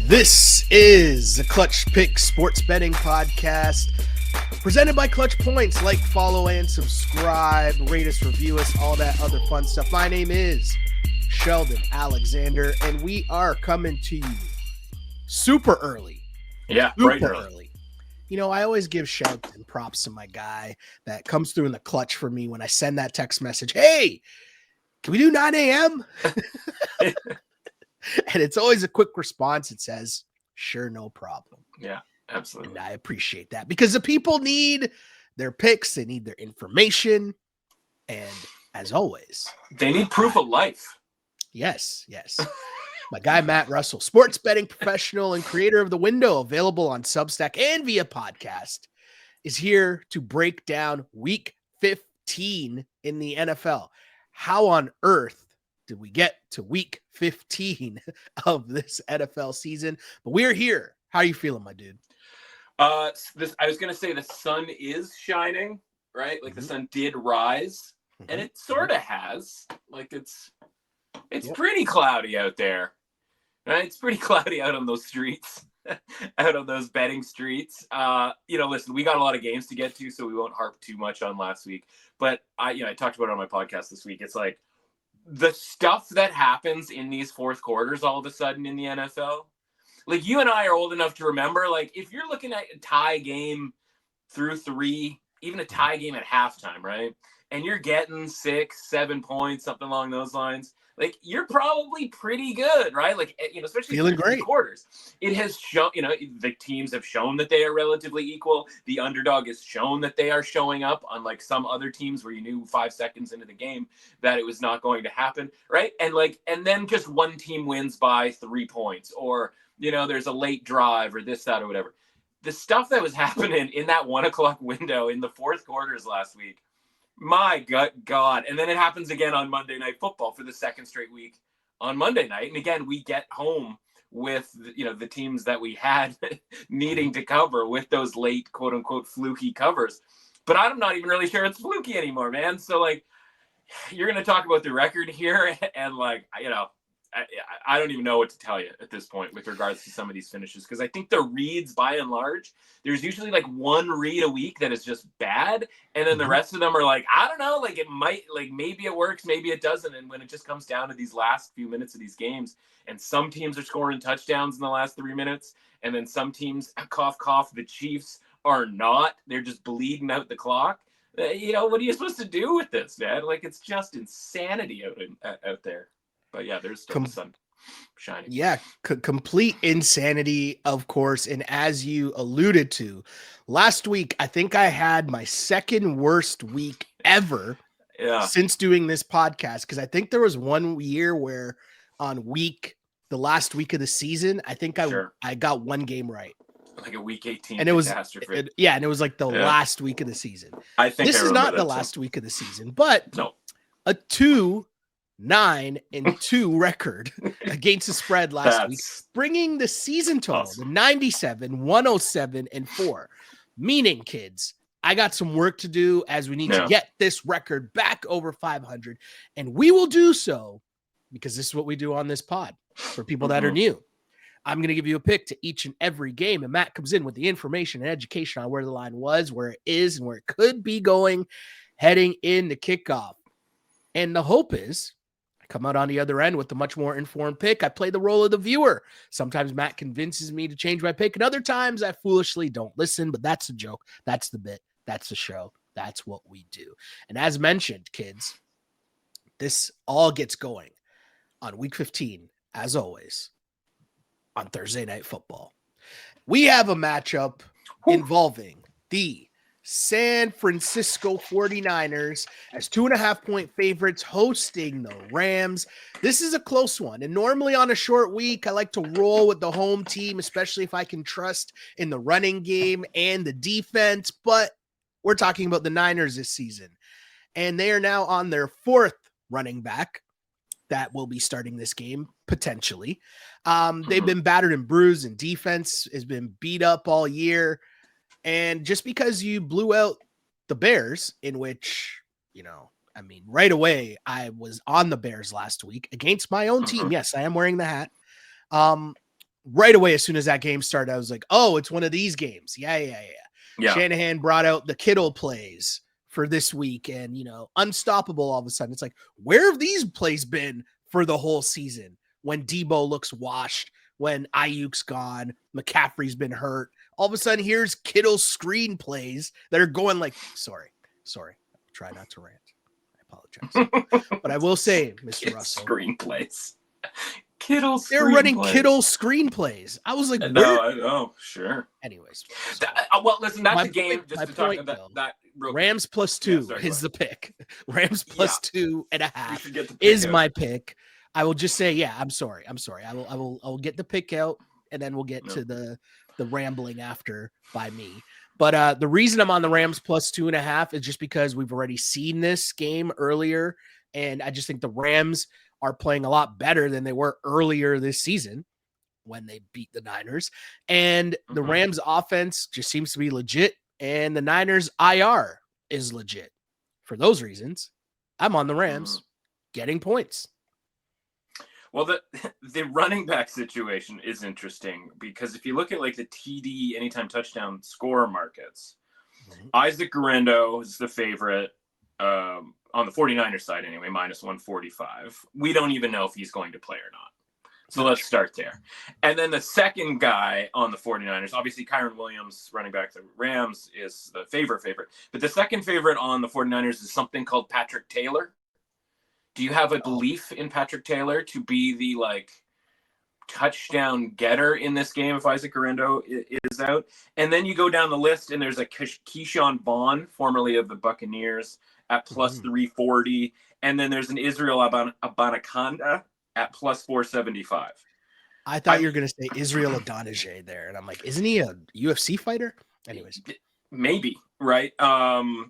This is the Clutch Pick Sports Betting Podcast presented by ClutchPoints. Like, follow, and subscribe. Rate us, review us, all that other fun stuff. My name is Sheldon Alexander, and we are coming to you super early. Super early. You know, I always give Sheldon props to my guy that comes through in the clutch for me when I send that text message. Hey, can we do 9 a.m.? And it's always a quick response. It says, sure, no problem. Yeah, absolutely. And I appreciate that because the people need their picks. They need their information. And as always, they need proof of life. Yes. My guy, Matt Russell, sports betting professional and creator of The Window, available on Substack and via podcast, is here to break down week 15 in the NFL. How on earth did we get to week 15 of this NFL season? But we're here. How are you feeling, my dude? I was going to say the sun is shining, right? Like the sun did rise, and it sort of has. Like it's pretty cloudy out there, right? It's pretty cloudy out on those streets, out on those betting streets. Listen, we got a lot of games to get to, so we won't harp too much on last week. But I talked about it on my podcast this week. It's like, the stuff that happens in these fourth quarters all of a sudden in the NFL, like you and I are old enough to remember, like if you're looking at a tie game through 3, even a tie game at halftime, right? And you're getting 6, 7 points, something along those lines. Like you're probably pretty good, right? Like, especially feeling great quarters. It has shown, the teams have shown that they are relatively equal. The underdog has shown that they are showing up, unlike some other teams where you knew 5 seconds into the game that it was not going to happen, right? And then just one team wins by 3 points, or there's a late drive or this, that, or whatever. The stuff that was happening in that 1 o'clock window in the fourth quarters last week. My God. And then it happens again on Monday Night Football for the second straight week on Monday night. And again, we get home with, the teams that we had needing to cover with those late, quote unquote, fluky covers. But I'm not even really sure it's fluky anymore, man. So like, you're going to talk about the record here. And like, I don't even know what to tell you at this point with regards to some of these finishes, because I think the reads, by and large, there's usually like one read a week that is just bad, and then the rest of them are like, I don't know, like it might, like maybe it works, maybe it doesn't. And when it just comes down to these last few minutes of these games, and some teams are scoring touchdowns in the last 3 minutes, and then some teams, cough, cough, the Chiefs are not. They're just bleeding out the clock. What are you supposed to do with this, man? Like it's just insanity out there. But yeah, there's still the sun shining. Yeah, complete insanity, of course. And as you alluded to, last week, I think I had my second worst week ever since doing this podcast. Because I think there was one year where on the last week of the season, I think I got one game right. Like a week 18 and it was catastrophe. And it was like the last week of the season. I think this is not the last week of the season, but a 2-9-2 record against the spread last week, bringing the season total to 97, 107, and 4. Meaning, kids, I got some work to do as we need to get this record back over 500, and we will do so because this is what we do on this pod for people that are new. I'm going to give you a pick to each and every game, and Matt comes in with the information and education on where the line was, where it is, and where it could be going heading into kickoff. And the hope is I come out on the other end with a much more informed pick. I play the role of the viewer. Sometimes Matt convinces me to change my pick, and other times I foolishly don't listen, but that's the joke. That's the bit. That's the show. That's what we do. And as mentioned, kids, this all gets going on week 15, as always, on Thursday Night Football. We have a matchup involving the San Francisco 49ers as 2.5-point favorites hosting the Rams. This is a close one. And normally on a short week, I like to roll with the home team, especially if I can trust in the running game and the defense. But we're talking about the Niners this season. And they are now on their 4th running back that will be starting this game, potentially. They've been battered and bruised, and defense has been beat up all year. And just because you blew out the Bears, in which, right away, I was on the Bears last week against my own team. Yes, I am wearing the hat. right away, as soon as that game started, I was like, oh, it's one of these games. Yeah. Shanahan brought out the Kittle plays for this week and, unstoppable all of a sudden. It's like, where have these plays been for the whole season when Debo looks washed, when Ayuk's gone, McCaffrey's been hurt? All of a sudden, here's Kittle's screen plays that are going like, sorry. Try not to rant. I apologize. But I will say, Mr. Russell. Screenplays. Kittle's They're running Kittle screenplays. I was like, sure. Anyways. Well, listen, that's a game. Just to talk about that. Rams +2 is the pick. Rams +2.5 is my pick. I will just say, I'm sorry. I will get the pick out, and then we'll get to the rambling after by me. But the reason I'm on the Rams +2.5 is just because we've already seen this game earlier, and I just think the Rams are playing a lot better than they were earlier this season when they beat the Niners. And the Rams offense just seems to be legit, and the Niners IR is legit. For those reasons, I'm on the Rams getting points. Well, the running back situation is interesting because if you look at like the TD anytime touchdown scorer markets, Isaac Guerrero is the favorite on the 49ers side anyway, -145. We don't even know if he's going to play or not. So let's start there. And then the second guy on the 49ers, obviously Kyron Williams, running back the Rams, is the favorite. But the second favorite on the 49ers is something called Patrick Taylor. Do you have a belief in Patrick Taylor to be the touchdown getter in this game if Isaac Guerrero is out? And then you go down the list and there's a Keyshawn Vaughn, formerly of the Buccaneers, at +340. And then there's an Israel Abanikanda at +475. I thought you were going to say Israel Adonijah there. And I'm like, isn't he a UFC fighter? Anyways. Maybe, right?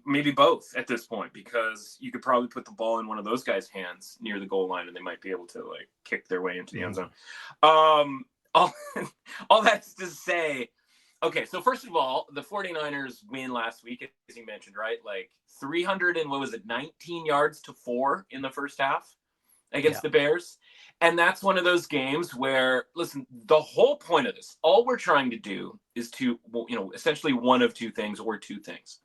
Maybe both at this point, because you could probably put the ball in one of those guys' hands near the goal line and they might be able to kick their way into the end zone. All that's to say, okay, so first of all, the 49ers win last week, as you mentioned, right? 19 yards to 4 in the first half against the Bears. And that's one of those games where, listen, the whole point of this, all we're trying to do is to, essentially one of two things or two things.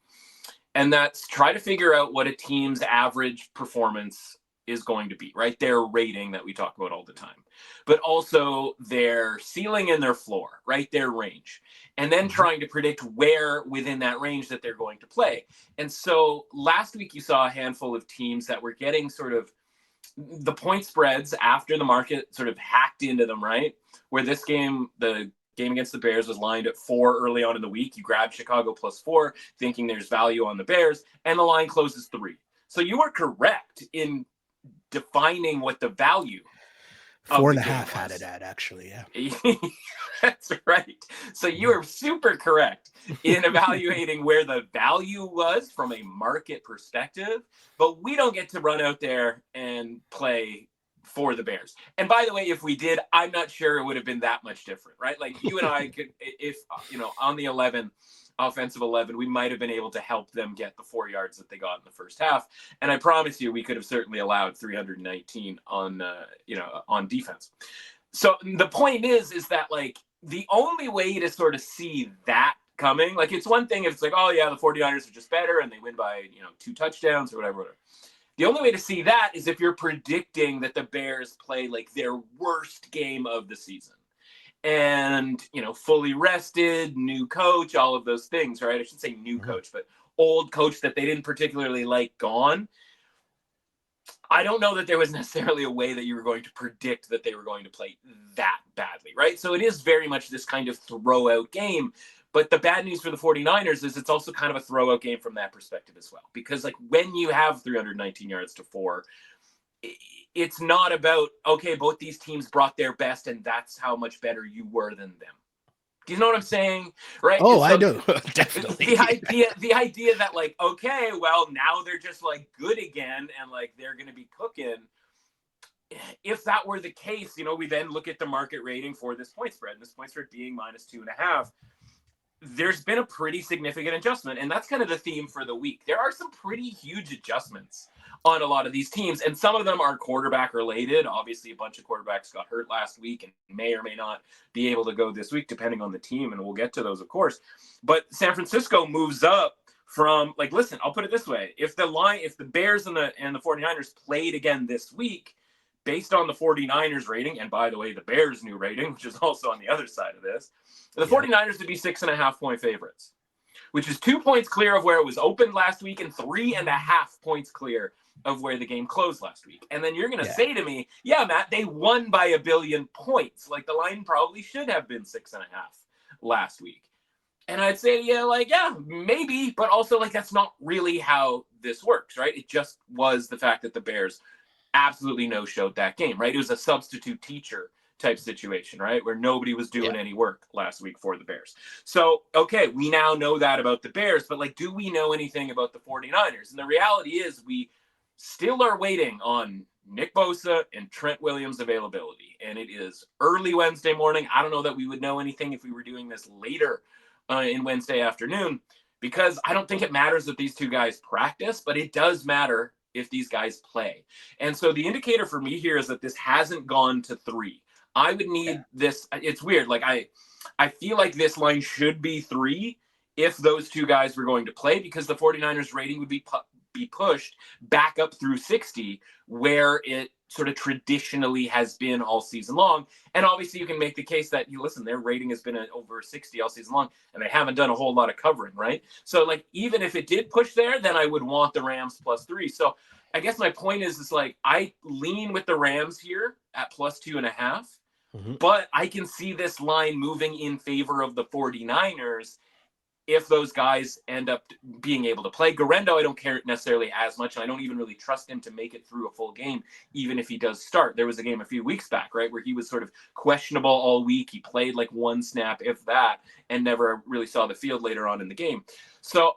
And that's try to figure out what a team's average performance is going to be, right? Their rating that we talk about all the time, but also their ceiling and their floor, right? Their range. And then trying to predict where within that range that they're going to play. And so last week you saw a handful of teams that were getting sort of the point spreads after the market sort of hacked into them, right? Where this game, the game against the Bears, was lined at 4 early on in the week. You grab Chicago +4, thinking there's value on the Bears, and the line closes 3. So you were correct in defining what the value 4.5 had it at, actually. Yeah. That's right. So you are super correct in evaluating where the value was from a market perspective, but we don't get to run out there and play for the Bears. And by the way, if we did, I'm not sure it would have been that much different, right? You and I could, if, on the offensive 11, we might have been able to help them get the 4 yards that they got in the first half. And I promise you, we could have certainly allowed 319 on defense. So the point is that the only way to sort of see that coming, it's one thing if it's the 49ers are just better and they win by, 2 touchdowns or whatever. The only way to see that is if you're predicting that the Bears play their worst game of the season. And, fully rested, new coach, all of those things, right? I should say new coach, but old coach that they didn't particularly like gone. I don't know that there was necessarily a way that you were going to predict that they were going to play that badly, right? So it is very much this kind of throw-out game. But the bad news for the 49ers is it's also kind of a throw-out game from that perspective as well. Because when you have 319 yards to 4, it's not about, okay, both these teams brought their best and that's how much better you were than them. Do you know what I'm saying? Right? Oh, so I do. Definitely. The idea that okay, well, now they're just good again and they're going to be cooking. If that were the case, we then look at the market rating for this point spread, and this point spread being -2.5. there's been a pretty significant adjustment, and that's kind of the theme for the week. There are some pretty huge adjustments on a lot of these teams, and some of them are quarterback related. Obviously, a bunch of quarterbacks got hurt last week and may or may not be able to go this week, depending on the team, and we'll get to those, of course. But San Francisco moves up from, like, listen, I'll put it this way. If the Bears and the 49ers played again this week, based on the 49ers rating, and by the way, the Bears' new rating, which is also on the other side of this, the 49ers would be 6.5-point favorites, which is 2 points clear of where it was opened last week and 3.5 points clear of where the game closed last week. And then you're going to say to me, yeah, Matt, they won by 1 billion points. Like, the line probably should have been 6.5 last week. And I'd say, yeah, maybe, but also, like, that's not really how this works, right? It just was the fact that the Bears absolutely no-showed that game, right? It was a substitute teacher type situation, right? Where nobody was doing any work last week for the Bears. So, okay, we now know that about the Bears, but, like, do we know anything about the 49ers? And the reality is we still are waiting on Nick Bosa and Trent Williams availability. And it is early Wednesday morning. I don't know that we would know anything if we were doing this later in Wednesday afternoon, because I don't think it matters that these two guys practice, but it does matter if these guys play. And so the indicator for me here is that this hasn't gone to 3. I would need this. It's weird. Like, I feel like this line should be 3 if those two guys were going to play, because the 49ers rating would be pushed back up through 60, where it sort of traditionally has been all season long. And obviously you can make the case that, listen, their rating has been over 60 all season long, and they haven't done a whole lot of covering, right? So, like, even if it did push there, then I would want the Rams +3. So I guess my point is like, I lean with the Rams here at +2.5. But I can see this line moving in favor of the 49ers if those guys end up being able to play. Garendo, I don't care necessarily as much. And I don't even really trust him to make it through a full game, even if he does start. There was a game a few weeks back, right, where he was sort of questionable all week. He played like one snap, if that, and never really saw the field later on in the game. So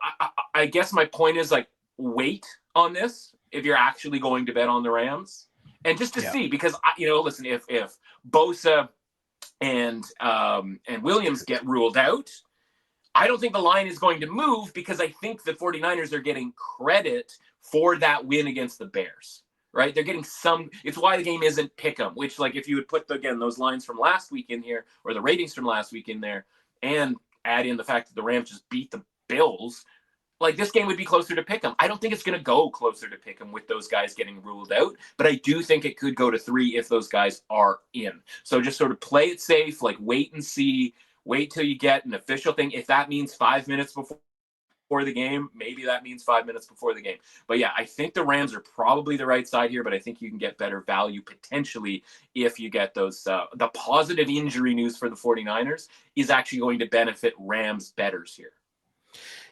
I guess my point is, like, wait on this if you're actually going to bet on the Rams. And just to see, because, listen, if Bosa and Williams get ruled out, I don't think the line is going to move, because I think the 49ers are getting credit for that win against the Bears, right? They're getting some. It's why the game isn't pick 'em, which, like, if you would put, again, those lines from last week in here, or the ratings from last week in there, and add in the fact that the Rams just beat the Bills, like, this game would be closer to pick 'em. I don't think it's going to go closer to pick 'em with those guys getting ruled out, but I do think it could go to 3 if those guys are in. So just sort of play it safe, like, wait and see. Wait till you get an official thing. If that means 5 minutes before the game, maybe that means 5 minutes before the game. But yeah, I think the Rams are probably the right side here, but I think you can get better value potentially if you get those. The positive injury news for the 49ers is actually going to benefit Rams bettors here.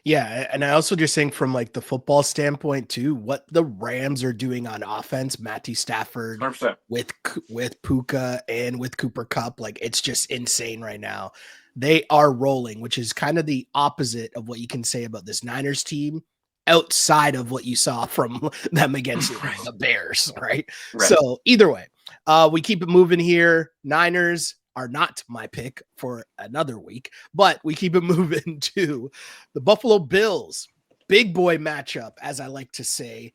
Yeah, and I also just think from, like, the football standpoint too, what the Rams are doing on offense, Matthew Stafford 100%. with Puka and with Cooper Kupp, like, it's just insane right now. They are rolling, which is kind of the opposite of what you can say about this Niners team outside of what you saw from them against the Bears, right? So either way, we keep it moving here. Niners are not my pick for another week, but we keep it moving to the Buffalo Bills. Big boy matchup, as I like to say.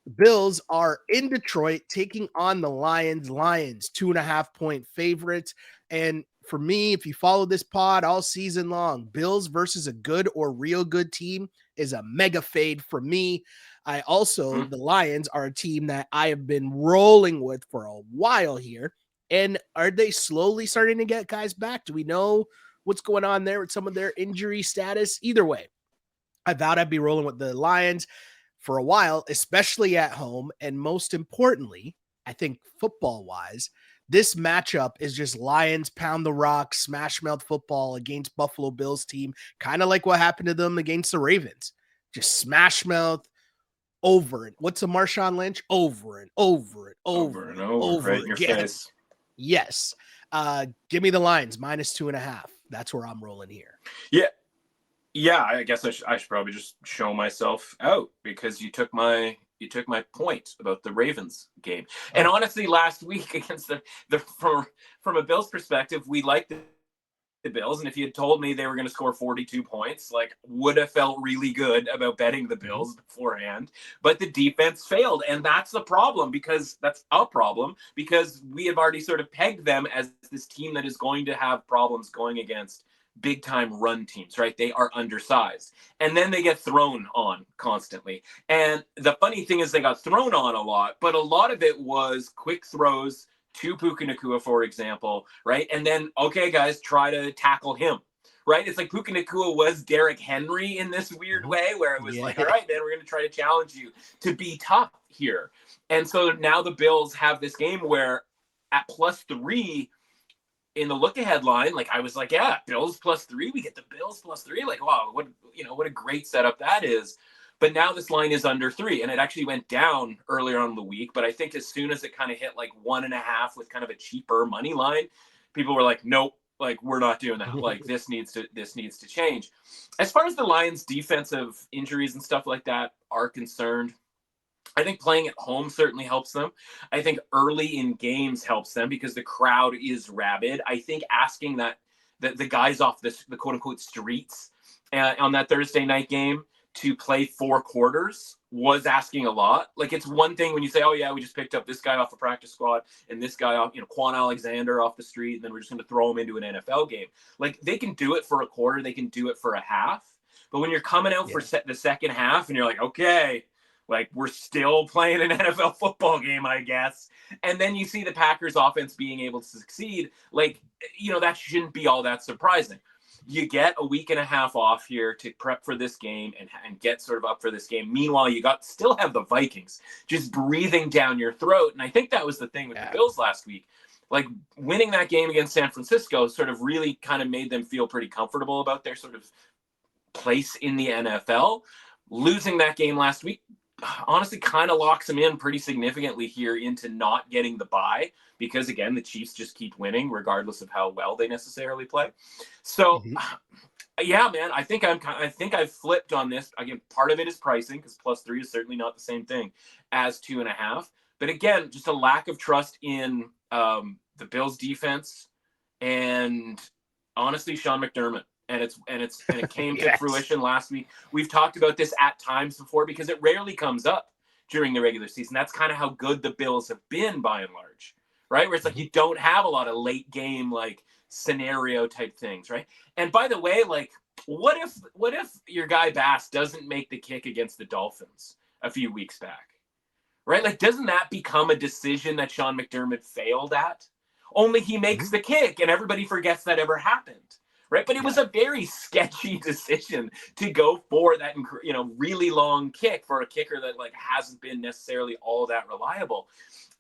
The Bills are in Detroit taking on the Lions. Lions, 2.5-point favorites. And for me, if you follow this pod all season long, Bills versus a good or real good team is a mega fade for me. I also, the Lions are a team that I have been rolling with for a while here. And are they slowly starting to get guys back? Do we know what's going on there with some of their injury status? Either way, I vowed I'd be rolling with the Lions for a while, especially at home. And most importantly, I think football-wise, this matchup is just Lions pound the rock, smash mouth football against Buffalo Bills team, kind of like what happened to them against the Ravens. Just smash mouth over it. What's a Marshawn Lynch? Over and over and over and over right in your again. face. Yes. Give me the Lions -2.5. That's where I'm rolling here. Yeah. I guess I should probably just show myself out, because you took my point about the Ravens game. And honestly, last week against from a Bills perspective, we liked the Bills, and if you had told me they were going to score 42 points, like, would have felt really good about betting the Bills beforehand. But the defense failed, and that's a problem, because we have already sort of pegged them as this team that is going to have problems going against big time run teams, right? They are undersized, and then they get thrown on constantly. And the funny thing is, they got thrown on a lot, but a lot of it was quick throws to Puka Nacua, for example, right? And then, okay, guys, try to tackle him, right? It's like Puka Nacua was Derrick Henry in this weird way, where it was like, all right, man, we're going to try to challenge you to be tough here. And so now the Bills have this game where at +3 in the look-ahead line, like, I was like, yeah, Bills +3, we get the Bills +3. Like, wow, what a great setup that is. But now this line is under 3, and it actually went down earlier on in the week. But I think as soon as it kind of hit like 1.5 with kind of a cheaper money line, people were like, nope, like, we're not doing that. Like, this needs to change. As far as the Lions' defensive injuries and stuff like that are concerned, I think playing at home certainly helps them. I think early in games helps them because the crowd is rabid. I think asking that the guys off the quote unquote streets on that Thursday night game to play 4 quarters was asking a lot. Like, it's one thing when you say, oh yeah, we just picked up this guy off the practice squad and this guy off, Quan Alexander off the street, and then we're just going to throw him into an NFL game. Like, they can do it for a quarter, they can do it for a half. But when you're coming out for the second half and you're like, okay, like, we're still playing an NFL football game, I guess. And then you see the Packers offense being able to succeed. Like, that shouldn't be all that surprising. You get a week and a half off here to prep for this game and get sort of up for this game. Meanwhile, you still have the Vikings just breathing down your throat. And I think that was the thing with the Bills last week. Like, winning that game against San Francisco sort of really kind of made them feel pretty comfortable about their sort of place in the NFL. Losing that game last week honestly kind of locks them in pretty significantly here into not getting the bye, because again, the Chiefs just keep winning regardless of how well they necessarily play. So yeah, man, I think I've flipped on this. Again, part of it is pricing, because +3 is certainly not the same thing as 2.5. But again, just a lack of trust in the Bills defense and honestly Sean McDermott. And it came to fruition last week. We've talked about this at times before because it rarely comes up during the regular season. That's kind of how good the Bills have been by and large, right? Where it's like you don't have a lot of late game like scenario type things, right? And by the way, like, what if your guy Bass doesn't make the kick against the Dolphins a few weeks back, right? Like, doesn't that become a decision that Sean McDermott failed at? Only he makes the kick and everybody forgets that ever happened. Right, but it was a very sketchy decision to go for that, really long kick for a kicker that like hasn't been necessarily all that reliable.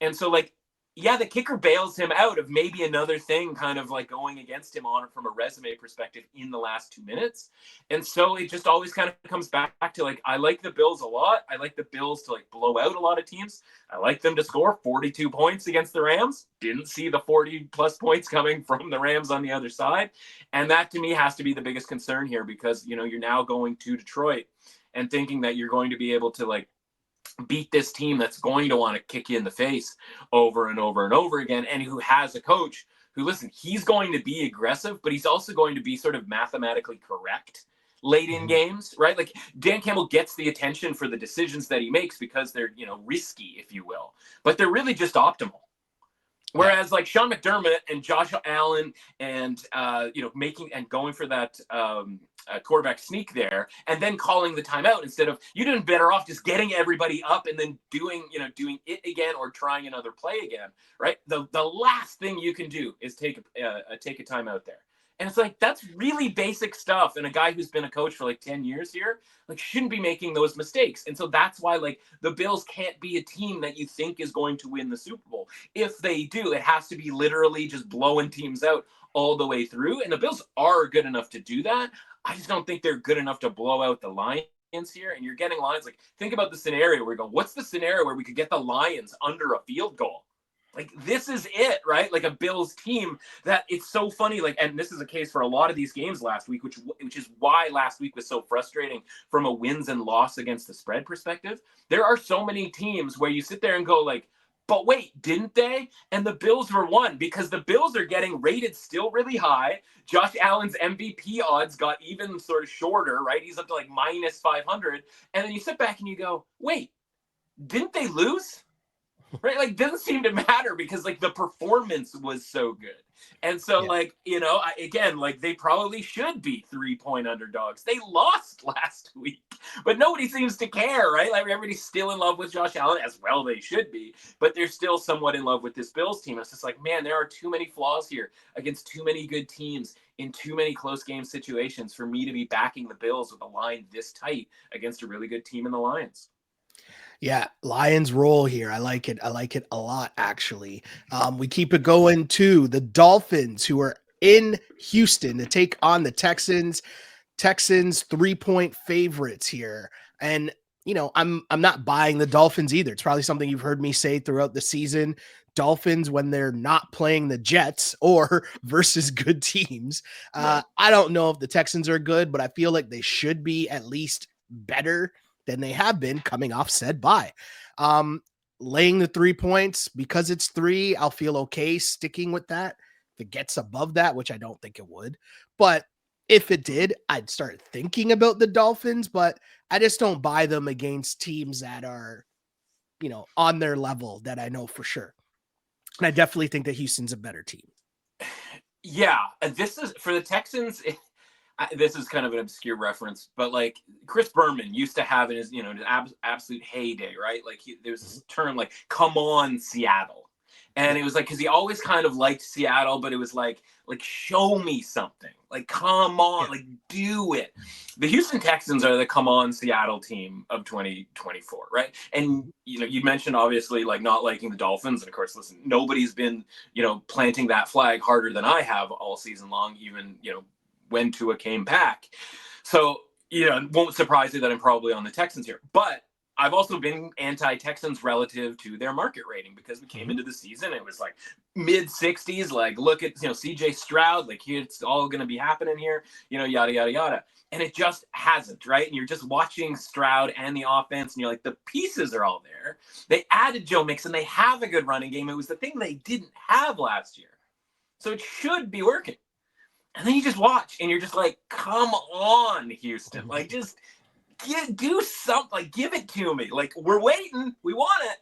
And so, like, yeah, the kicker bails him out of maybe another thing kind of like going against him on from a resume perspective in the last 2 minutes. And so it just always kind of comes back to like, I like the Bills a lot. I like the Bills to like blow out a lot of teams. I like them to score 42 points against the Rams. Didn't see the 40 plus points coming from the Rams on the other side. And that to me has to be the biggest concern here, because, you're now going to Detroit and thinking that you're going to be able to like beat this team that's going to want to kick you in the face over and over and over again, and who has a coach who, listen, he's going to be aggressive, but he's also going to be sort of mathematically correct late in games, right? Like, Dan Campbell gets the attention for the decisions that he makes because they're, risky, if you will, but they're really just optimal. Whereas like Sean McDermott and Josh Allen and, making and going for that quarterback sneak there and then calling the timeout instead of, you'd been better off just getting everybody up and then doing it again or trying another play again, right? The last thing you can do is take a timeout there. And it's like, that's really basic stuff. And a guy who's been a coach for like 10 years here, like, shouldn't be making those mistakes. And so that's why like the Bills can't be a team that you think is going to win the Super Bowl. If they do, it has to be literally just blowing teams out all the way through. And the Bills are good enough to do that. I just don't think they're good enough to blow out the Lions here. And you're getting Lions. Like, think about the scenario where we go, what's the scenario where we could get the Lions under a field goal? Like, this is it, right? Like a Bills team that it's so funny. Like, and this is a case for a lot of these games last week, which is why last week was so frustrating from a wins and loss against the spread perspective. There are so many teams where you sit there and go like, But wait, didn't they? And the Bills were one because the Bills are getting rated still really high. Josh Allen's MVP odds got even sort of shorter, right? He's up to like minus 500. And then you sit back and you go, wait, didn't they lose? Right? Like, doesn't seem to matter because like the performance was so good. And so, like, you know, again, like they probably should be 3-point underdogs. They lost last week, but nobody seems to care, right? Like everybody's still in love with Josh Allen, as well they should be, but they're still somewhat in love with this Bills team. It's just like, man, there are too many flaws here against too many good teams in too many close game situations for me to be backing the Bills with a line this tight against a really good team in the Lions. Yeah, Lions roll here. I like it. I like it a lot, actually. We keep it going to the Dolphins, who are in Houston to take on the Texans. Texans 3-point favorites here. And you know, I'm not buying the Dolphins either. It's probably something you've heard me say throughout the season. Dolphins, when they're not playing the Jets or versus good teams. I don't know if the Texans are good, but I feel like they should be at least better than they have been coming off said bye. Laying the 3 points because it's 3, I'll feel okay sticking with that. If it gets above that, which I don't think it would, but if it did, I'd start thinking about the Dolphins, but I just don't buy them against teams that are, you know, on their level that I know for sure. And I definitely think that Houston's a better team. Yeah, this is for the Texans. This is kind of an obscure reference, but like Chris Berman used to have in his, you know, his absolute heyday, right? Like there's this term like, come on, Seattle. And it was like, because he always kind of liked Seattle, but it was like show me something. Like, come on, like do it. The Houston Texans are the come on Seattle team of 2024, right? And, you know, you mentioned obviously like not liking the Dolphins. And of course, listen, nobody's been, you know, planting that flag harder than I have all season long, even, you know, when Tua came back. So, you know, it won't surprise you that I'm probably on the Texans here. But I've also been anti-Texans relative to their market rating because we came into the season, it was like mid-60s, like look at, you know, CJ Stroud, like it's all going to be happening here, you know, yada, yada, yada. And it just hasn't, right? And you're just watching Stroud and the offense, and you're like, the pieces are all there. They added Joe Mixon. They have a good running game. It was the thing they didn't have last year. So it should be working. And then you just watch, and you're just like, come on, Houston. Like, just do something. Like, give it to me. Like, we're waiting. We want it.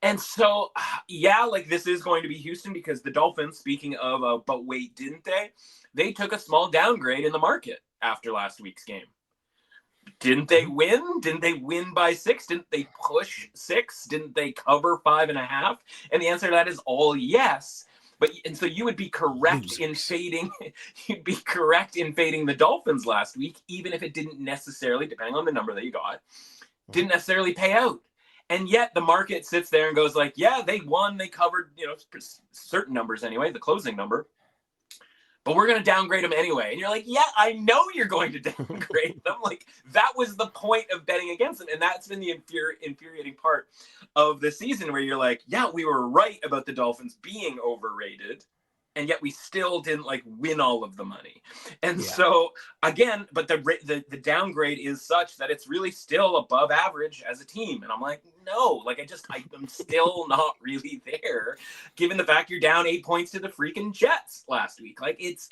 And so, yeah, like, this is going to be Houston because the Dolphins, speaking of, but wait, didn't they? They took a small downgrade in the market after last week's game. Didn't they win? Didn't they win by 6? Didn't they push 6? Didn't they cover 5.5? And the answer to that is all yes. And so you would be correct in fading. You'd be correct in fading the Dolphins last week, even if it didn't necessarily, depending on the number that you got, didn't necessarily pay out. And yet the market sits there and goes like, yeah, they won, they covered, you know, certain numbers anyway, the closing number. But we're going to downgrade them anyway. And you're like, yeah, I know you're going to downgrade them. Like, that was the point of betting against them. And that's been the infuriating part of the season where you're like, yeah, we were right about the Dolphins being overrated. And yet we still didn't like win all of the money. And so again, but the downgrade is such that it's really still above average as a team. And I'm like, no, like I'm still not really there, given the fact you're down 8 points to the freaking Jets last week. Like it's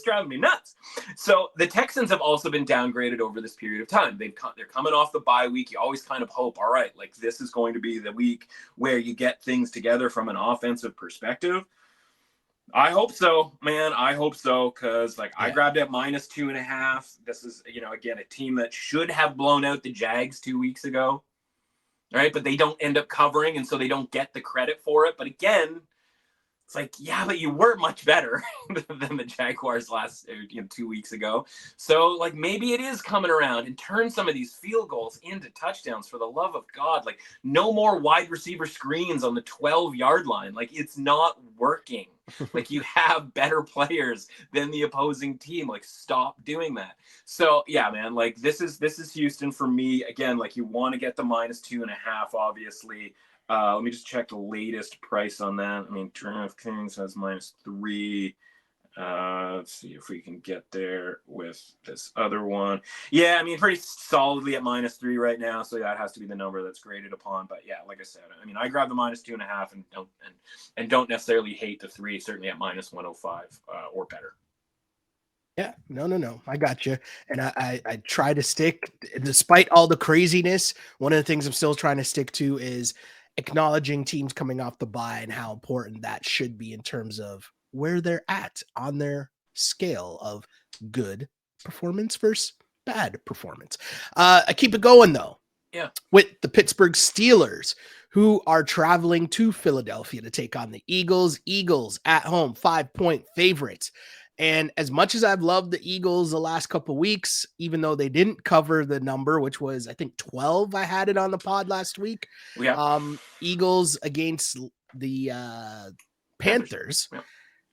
driving me nuts. So the Texans have also been downgraded over this period of time. They're coming off the bye week. You always kind of hope, all right, like this is going to be the week where you get things together from an offensive perspective. I hope so, man. I hope so, because I grabbed at -2.5. This is, you know, again, a team that should have blown out the Jags 2 weeks ago, right? But they don't end up covering, and so they don't get the credit for it. But again, it's like, yeah, but you were much better than the Jaguars last 2 weeks ago. So, like, maybe it is coming around, and turn some of these field goals into touchdowns, for the love of God. Like, no more wide receiver screens on the 12-yard line. Like, it's not working. Like, you have better players than the opposing team. Like, stop doing that. So, yeah, man, like, this is Houston for me. Again, like, you want to get the -2.5, obviously. Let me just check the latest price on that. I mean, DraftKings has -3. Let's see if we can get there with this other one. Yeah, I mean, pretty solidly at -3 right now. So that has to be the number that's graded upon. But yeah, like I said, I mean, I grab the -2.5 and don't necessarily hate the 3, certainly at -105 or better. Yeah, no. I got you. And I try to stick, despite all the craziness. One of the things I'm still trying to stick to is acknowledging teams coming off the bye and how important that should be in terms of where they're at on their scale of good performance versus bad performance. I keep it going though. Yeah. With the Pittsburgh Steelers, who are traveling to Philadelphia to take on the Eagles. Eagles at home, 5-point favorites. And as much as I've loved the Eagles the last couple of weeks, even though they didn't cover the number, which was, I think, 12, I had it on the pod last week. Yeah. Eagles against the Panthers. Yeah.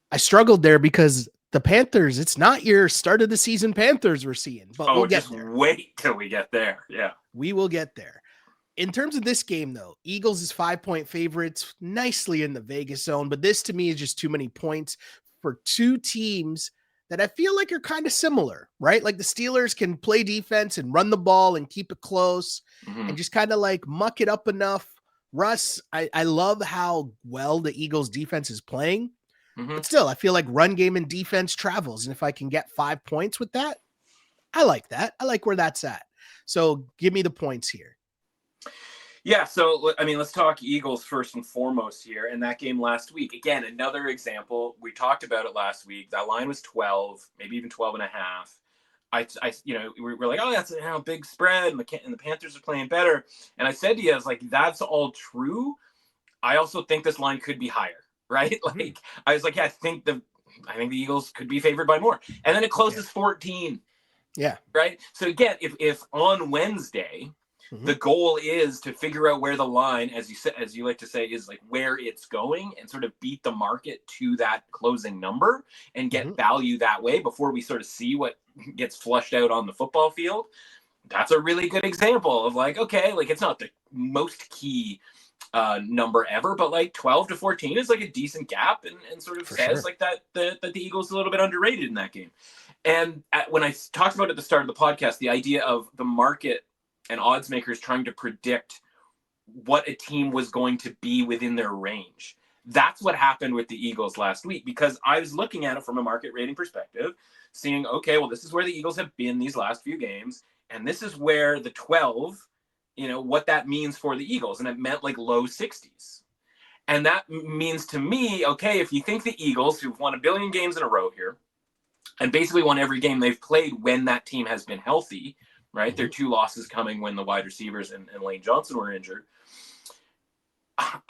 I struggled there because the Panthers, it's not your start of the season Panthers we're seeing, but we'll get there. Wait till we get there. Yeah. We will get there. In terms of this game, though, Eagles is 5-point favorites, nicely in the Vegas zone, but this to me is just too many points for two teams that I feel like are kind of similar, right? Like the Steelers can play defense and run the ball and keep it close and just kind of like muck it up enough. Russ, I love how well the Eagles defense is playing, but still, I feel like run game and defense travels. And if I can get 5 points with that, I like that. I like where that's at. So give me the points here. Yeah, so, I mean, let's talk Eagles first and foremost here. And that game last week, again, another example. We talked about it last week. That line was 12, maybe even 12 and a half. We're like, oh, that's a big spread, and the Panthers are playing better. And I said to you, I was like, that's all true. I also think this line could be higher, right? Like, I was like, yeah, I think the Eagles could be favored by more. And then it closes 14. Yeah. Right. So again, if on Wednesday, the goal is to figure out where the line, as you like to say, is like where it's going and sort of beat the market to that closing number and get value that way before we sort of see what gets flushed out on the football field. That's a really good example of like, okay, like it's not the most key number ever, but like 12 to 14 is like a decent gap and sort of says like that the Eagles are a little bit underrated in that game. And when I talked about at the start of the podcast, the idea of the market and odds makers trying to predict what a team was going to be within their range. That's what happened with the Eagles last week, because I was looking at it from a market rating perspective, seeing, okay, well, this is where the Eagles have been these last few games. And this is where the 12, what that means for the Eagles. And it meant like low 60s. And that means to me, okay, if you think the Eagles, who've won 1 billion games in a row here, and basically won every game they've played when that team has been healthy, right? Their 2 losses coming when the wide receivers and Lane Johnson were injured.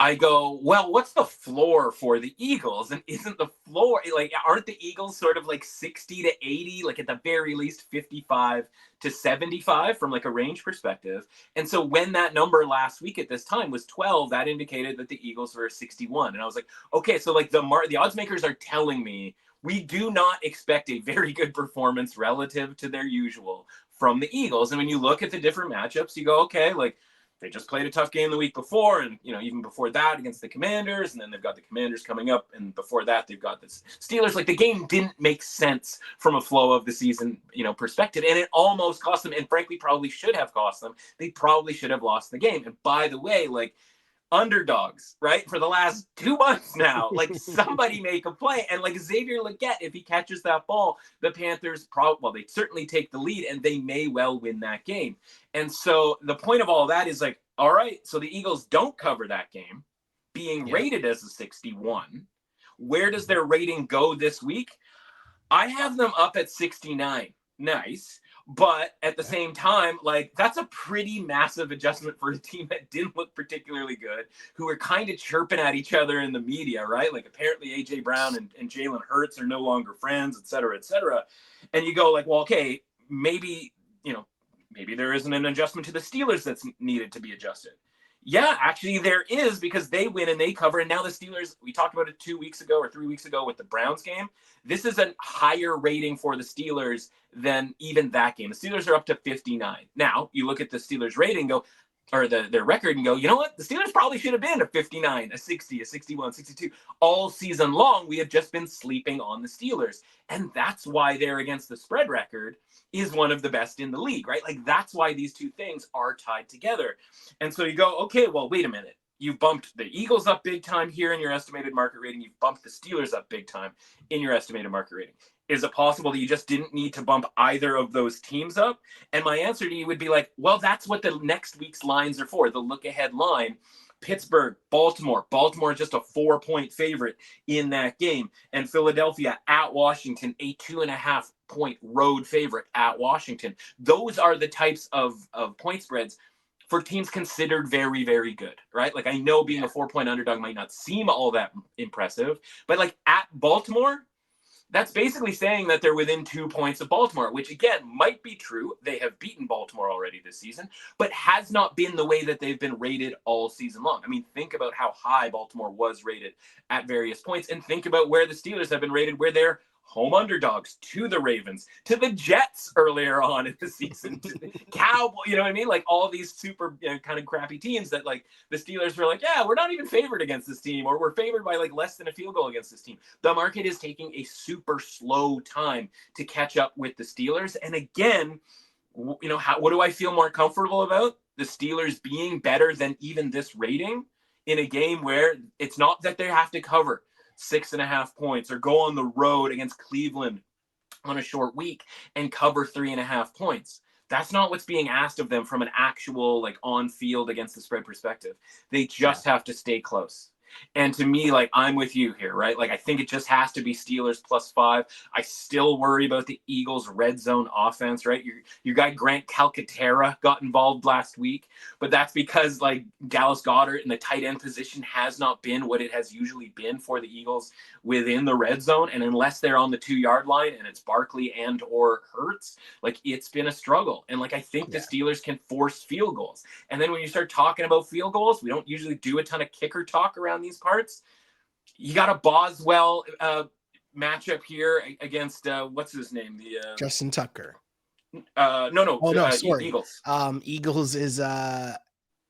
I go, well, what's the floor for the Eagles? And isn't the floor, like, aren't the Eagles sort of like 60 to 80, like at the very least 55 to 75 from like a range perspective? And so when that number last week at this time was 12, that indicated that the Eagles were 61. And I was like, okay, so like the odds makers are telling me we do not expect a very good performance relative to their usual from the Eagles. And when you look at the different matchups, you go, okay, like they just played a tough game the week before. And, even before that against the Commanders, and then they've got the Commanders coming up. And before that, they've got the Steelers. Like the game didn't make sense from a flow of the season, perspective. And it almost cost them, and frankly, probably should have cost them. They probably should have lost the game. And by the way, like, underdogs, right? For the last 2 months now, like somebody make a play. And like Xavier Legette, if he catches that ball, the Panthers they certainly take the lead and they may well win that game. And so the point of all that is like, all right, so the Eagles don't cover that game, being rated as a 61. Where does their rating go this week? I have them up at 69. Nice. But at the same time, like that's a pretty massive adjustment for a team that didn't look particularly good, who were kind of chirping at each other in the media, right? Like apparently A.J. Brown and Jalen Hurts are no longer friends, et cetera, et cetera. And you go like, well, okay, maybe there isn't an adjustment to the Steelers that's needed to be adjusted. Yeah, actually there is, because they win and they cover. And now the Steelers, we talked about it 2 weeks ago or 3 weeks ago with the Browns game. This is a higher rating for the Steelers than even that game. The Steelers are up to 59. Now, you look at the Steelers rating, go, or their record and go, you know what? The Steelers probably should have been a 59, a 60, a 61, 62. All season long, we have just been sleeping on the Steelers. And that's why their against the spread record is one of the best in the league, right? Like, that's why these two things are tied together. And so you go, okay, well, wait a minute. You've bumped the Eagles up big time here in your estimated market rating. You've bumped the Steelers up big time in your estimated market rating. Is it possible that you just didn't need to bump either of those teams up? And my answer to you would be like, well, that's what the next week's lines are for. The look ahead line, Pittsburgh, Baltimore just a 4-point favorite in that game. And Philadelphia at Washington, a 2.5 point road favorite at Washington. Those are the types of point spreads for teams considered very, very good, right? Like, I know being a 4-point underdog might not seem all that impressive, but like at Baltimore, that's basically saying that they're within 2 points of Baltimore, which again might be true. They have beaten Baltimore already this season, but has not been the way that they've been rated all season long. I mean, think about how high Baltimore was rated at various points, and think about where the Steelers have been rated, where they're home underdogs to the Ravens, to the Jets earlier on in the season, to the Cowboys, you know what I mean? Like all these super kind of crappy teams that like the Steelers were like, yeah, we're not even favored against this team, or we're favored by like less than a field goal against this team. The market is taking a super slow time to catch up with the Steelers. And again, what do I feel more comfortable about? The Steelers being better than even this rating in a game where it's not that they have to cover 6.5 points or go on the road against Cleveland on a short week and cover 3.5 points. That's not what's being asked of them from an actual like on field against the spread perspective. They just have to stay close. And to me, like, I'm with you here, right? Like, I think it just has to be Steelers +5. I still worry about the Eagles' red zone offense, right? Your guy Grant Calcaterra got involved last week, but that's because, like, Dallas Goedert in the tight end position has not been what it has usually been for the Eagles within the red zone. And unless they're on the 2-yard line and it's Barkley and or Hurts, like, it's been a struggle. And, like, I think the Steelers can force field goals. And then when you start talking about field goals, we don't usually do a ton of kicker talk around these parts. You got a Boswell matchup here against what's his name? The Justin Tucker. Sorry. Eagles. Eagles is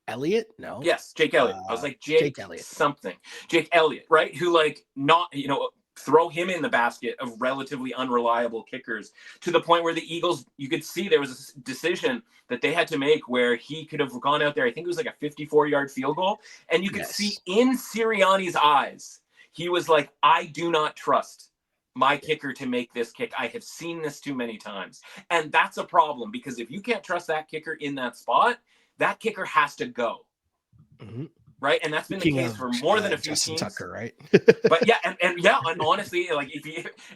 Elliott? No. Yes, Jake Elliott. I was like Jake Elliott. Something. Jake Elliott, right? Who like not, throw him in the basket of relatively unreliable kickers to the point where the Eagles, you could see there was a decision that they had to make where he could have gone out there. I think it was like a 54-yard field goal. And you could see in Sirianni's eyes, he was like, I do not trust my kicker to make this kick. I have seen this too many times. And that's a problem because if you can't trust that kicker in that spot, that kicker has to go. Mm-hmm. Right. And that's been the case for more than a few Justin teams. Tucker, right? But yeah, and honestly, like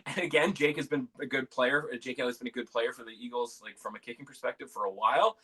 and again, Jake has been a good player. Jake Elliott's been a good player for the Eagles, like from a kicking perspective for a while.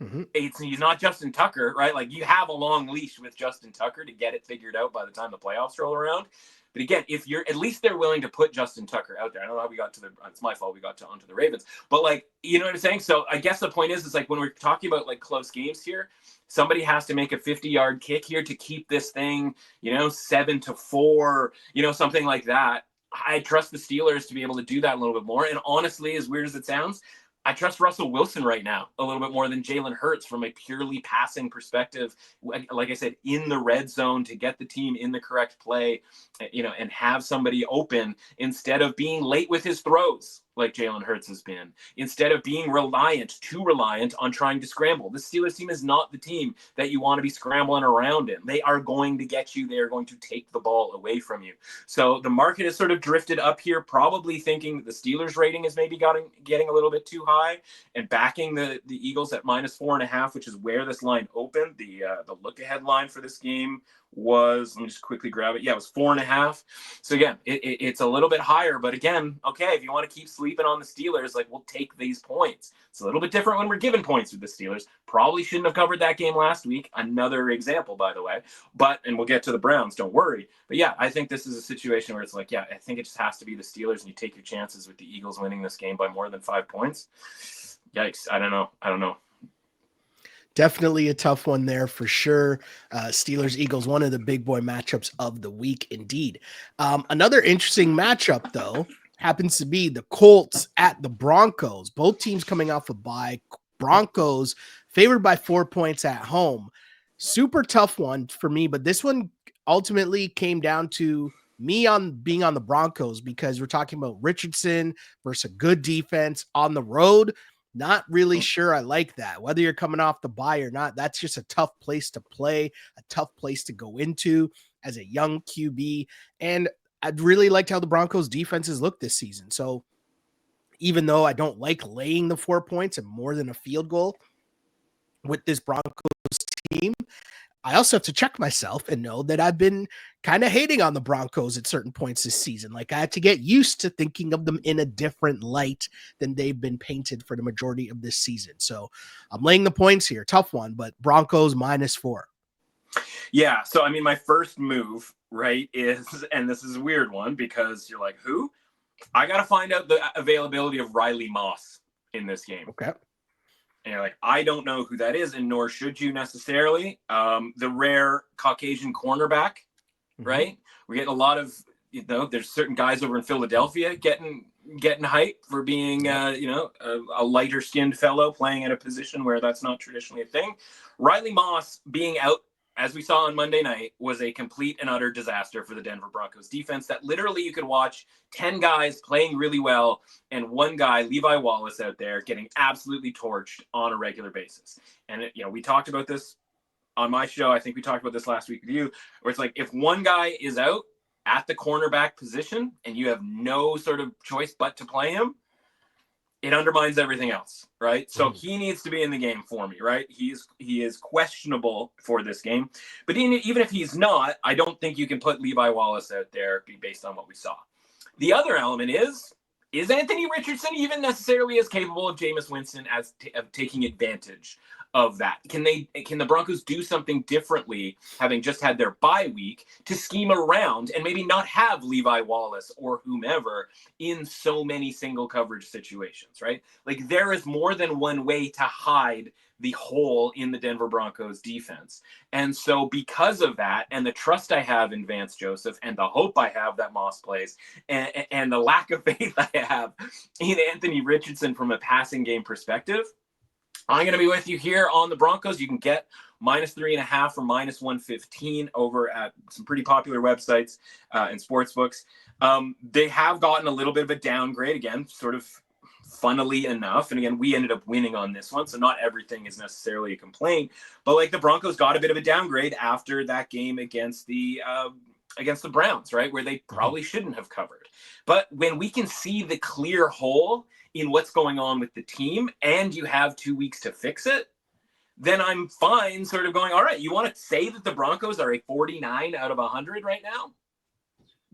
Mm-hmm. He's not Justin Tucker, right? Like you have a long leash with Justin Tucker to get it figured out by the time the playoffs roll around. But again, if you're at least they're willing to put Justin Tucker out there. I don't know how we got to it's my fault we got onto the Ravens. But like, you know what I'm saying? So I guess the point is like when we're talking about like close games here, somebody has to make a 50-yard kick here to keep this thing, 7-4, something like that. I trust the Steelers to be able to do that a little bit more. And honestly, as weird as it sounds, I trust Russell Wilson right now a little bit more than Jalen Hurts from a purely passing perspective. Like I said, in the red zone to get the team in the correct play, and have somebody open instead of being late with his throws like Jalen Hurts has been, instead of being too reliant on trying to scramble. The Steelers team is not the team that you want to be scrambling around in. They are going to get you. They are going to take the ball away from you. So the market has sort of drifted up here, probably thinking the Steelers rating is maybe getting a little bit too high and backing the Eagles at -4.5, which is where this line opened. The look ahead line for this game was, let me just quickly grab it. Yeah, it was 4.5. So again, it's a little bit higher, but again, okay, if you want to keep sleeping on the Steelers, like we'll take these points. It's a little bit different when we're given points with the Steelers. Probably shouldn't have covered that game last week. Another example, by the way, and we'll get to the Browns, don't worry. But yeah, I think this is a situation where it's like, yeah, I think it just has to be the Steelers and you take your chances with the Eagles winning this game by more than 5 points. Yikes. I don't know. Definitely a tough one there for sure. Steelers, Eagles, one of the big boy matchups of the week indeed. Another interesting matchup, though, happens to be the Colts at the Broncos. Both teams coming off a bye. Broncos favored by 4 points at home. Super tough one for me, but this one ultimately came down to me on being on the Broncos because we're talking about Richardson versus a good defense on the road. Not really sure I like that. Whether you're coming off the bye or not, that's just a tough place to play, a tough place to go into as a young QB. And I'd really liked how the Broncos defenses look this season. So even though I don't like laying the 4 points and more than a field goal with this Broncos team, I also have to check myself and know that I've been kind of hating on the Broncos at certain points this season. Like I have to get used to thinking of them in a different light than they've been painted for the majority of this season. So I'm laying the points here. Tough one, but Broncos -4. Yeah. So, I mean, my first move, right, is, and this is a weird one because you're like, who? I got to find out the availability of Riley Moss in this game. Okay. And you're like, I don't know who that is, and nor should you necessarily. The rare Caucasian cornerback, right? We're getting a lot of, there's certain guys over in Philadelphia getting hype for being, a lighter skinned fellow playing at a position where that's not traditionally a thing. Riley Moss being out, as we saw on Monday night, was a complete and utter disaster for the Denver Broncos defense that literally you could watch 10 guys playing really well and one guy, Levi Wallace, out there getting absolutely torched on a regular basis. And, we talked about this on my show. I think we talked about this last week with you, where it's like if one guy is out at the cornerback position and you have no sort of choice but to play him, it undermines everything else, right? So he needs to be in the game for me, right? He is questionable for this game. But even if he's not, I don't think you can put Levi Wallace out there based on what we saw. The other element is Anthony Richardson even necessarily as capable of Jameis Winston of taking advantage of that? Can the Broncos do something differently, having just had their bye week, to scheme around and maybe not have Levi Wallace or whomever in so many single coverage situations, right? Like there is more than one way to hide the hole in the Denver Broncos defense. And so because of that, and the trust I have in Vance Joseph and the hope I have that Moss plays, and the lack of faith I have in Anthony Richardson from a passing game perspective, I'm going to be with you here on the Broncos. You can get -3.5 or -115 over at some pretty popular websites and sports books. They have gotten a little bit of a downgrade again, sort of funnily enough. And again, we ended up winning on this one, so not everything is necessarily a complaint. But like the Broncos got a bit of a downgrade after that game against the Browns, right, where they probably shouldn't have covered. But when we can see the clear hole in what's going on with the team and you have 2 weeks to fix it, then I'm fine sort of going, all right, you want to say that the Broncos are a 49 out of 100 right now?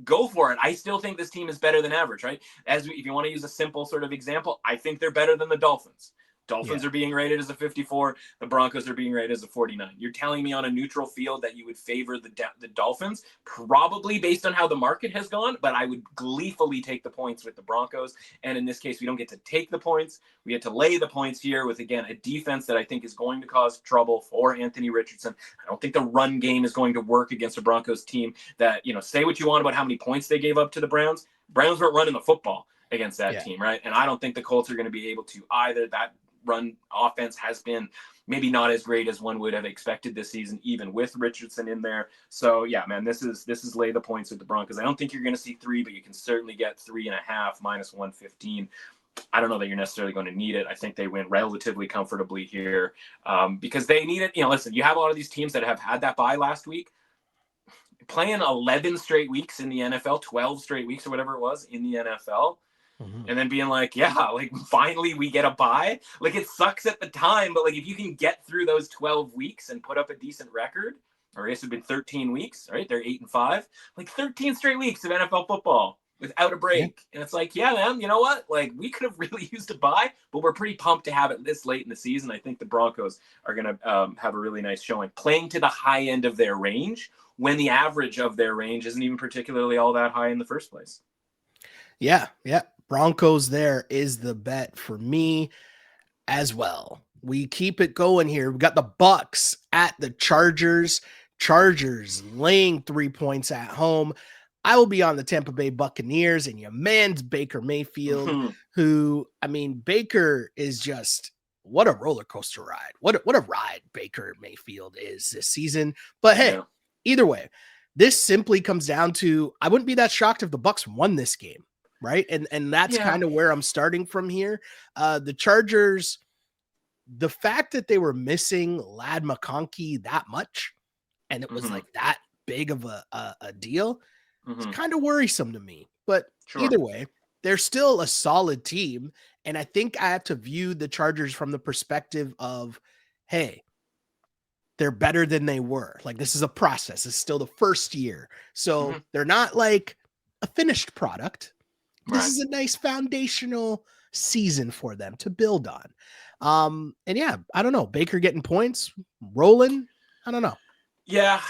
Go for it. I still think this team is better than average, right? If you want to use a simple sort of example, I think they're better than the Dolphins. Dolphins are being rated as a 54. The Broncos are being rated as a 49. You're telling me on a neutral field that you would favor the Dolphins, probably based on how the market has gone, but I would gleefully take the points with the Broncos. And in this case, we don't get to take the points. We get to lay the points here with, again, a defense that I think is going to cause trouble for Anthony Richardson. I don't think the run game is going to work against a Broncos team that, say what you want about how many points they gave up to the Browns. Browns weren't running the football against that team, right? And I don't think the Colts are going to be able to either. That run offense has been maybe not as great as one would have expected this season, even with Richardson in there. So yeah, man, this is lay the points with the Broncos. I don't think you're going to see 3, but you can certainly get 3.5 -115. I don't know that you're necessarily going to need it. I think they win relatively comfortably here because they need it. Listen, you have a lot of these teams that have had that bye last week, playing 11 straight weeks in the NFL, 12 straight weeks or whatever it was in the NFL. And then being like, finally we get a bye. Like it sucks at the time, but like if you can get through those 12 weeks and put up a decent record, or I guess it'd been 13 weeks, right? They're 8-5, like 13 straight weeks of NFL football without a break. Yeah. And it's like, yeah, man, you know what? Like we could have really used a bye, but we're pretty pumped to have it this late in the season. I think the Broncos are going to have a really nice showing, playing to the high end of their range when the average of their range isn't even particularly all that high in the first place. Yeah. Broncos there is the bet for me as well. We keep it going here. We've got the Bucs at the Chargers. Chargers laying 3 points at home. I will be on the Tampa Bay Buccaneers, and your man's Baker Mayfield, who, Baker is just what a roller coaster ride. What a ride Baker Mayfield is this season. But hey, either way, this simply comes down to, I wouldn't be that shocked if the Bucs won this game, right? And that's kind of where I'm starting from here. The Chargers, the fact that they were missing Ladd McConkey that much, and it was like that big of a deal, it's kind of worrisome to me. But either way, they're still a solid team. And I think I have to view the Chargers from the perspective of, hey, they're better than they were. Like, this is a process. It's still the first year. So they're not like a finished product. This is a nice foundational season for them to build on. And yeah, I don't know. Baker getting points, rolling. I don't know. Yeah,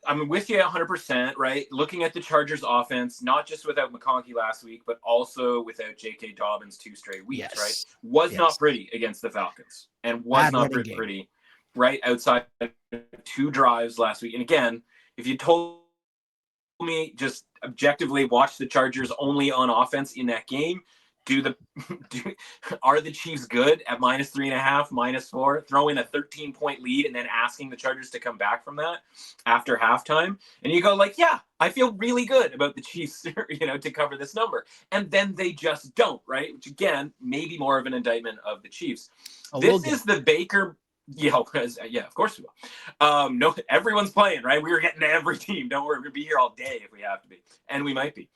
I'm with you 100%, right? Looking at the Chargers offense, not just without McConkey last week, but also without J.K. Dobbins 2 straight weeks, right? Was not pretty against the Falcons and was not pretty, right? Outside of 2 drives last week. And again, if you told me just objectively watch the Chargers only on offense in that game, are the Chiefs good at -3.5, -4, throwing a 13-point lead and then asking the Chargers to come back from that after halftime? And you go like, yeah, I feel really good about the Chiefs, to cover this number. And then they just don't, right? Which again, maybe more of an indictment of the Chiefs. This is the Baker. Yeah, of course we will. No, everyone's playing, right? We were getting to every team. Don't worry, we're gonna be here all day if we have to be, and we might be.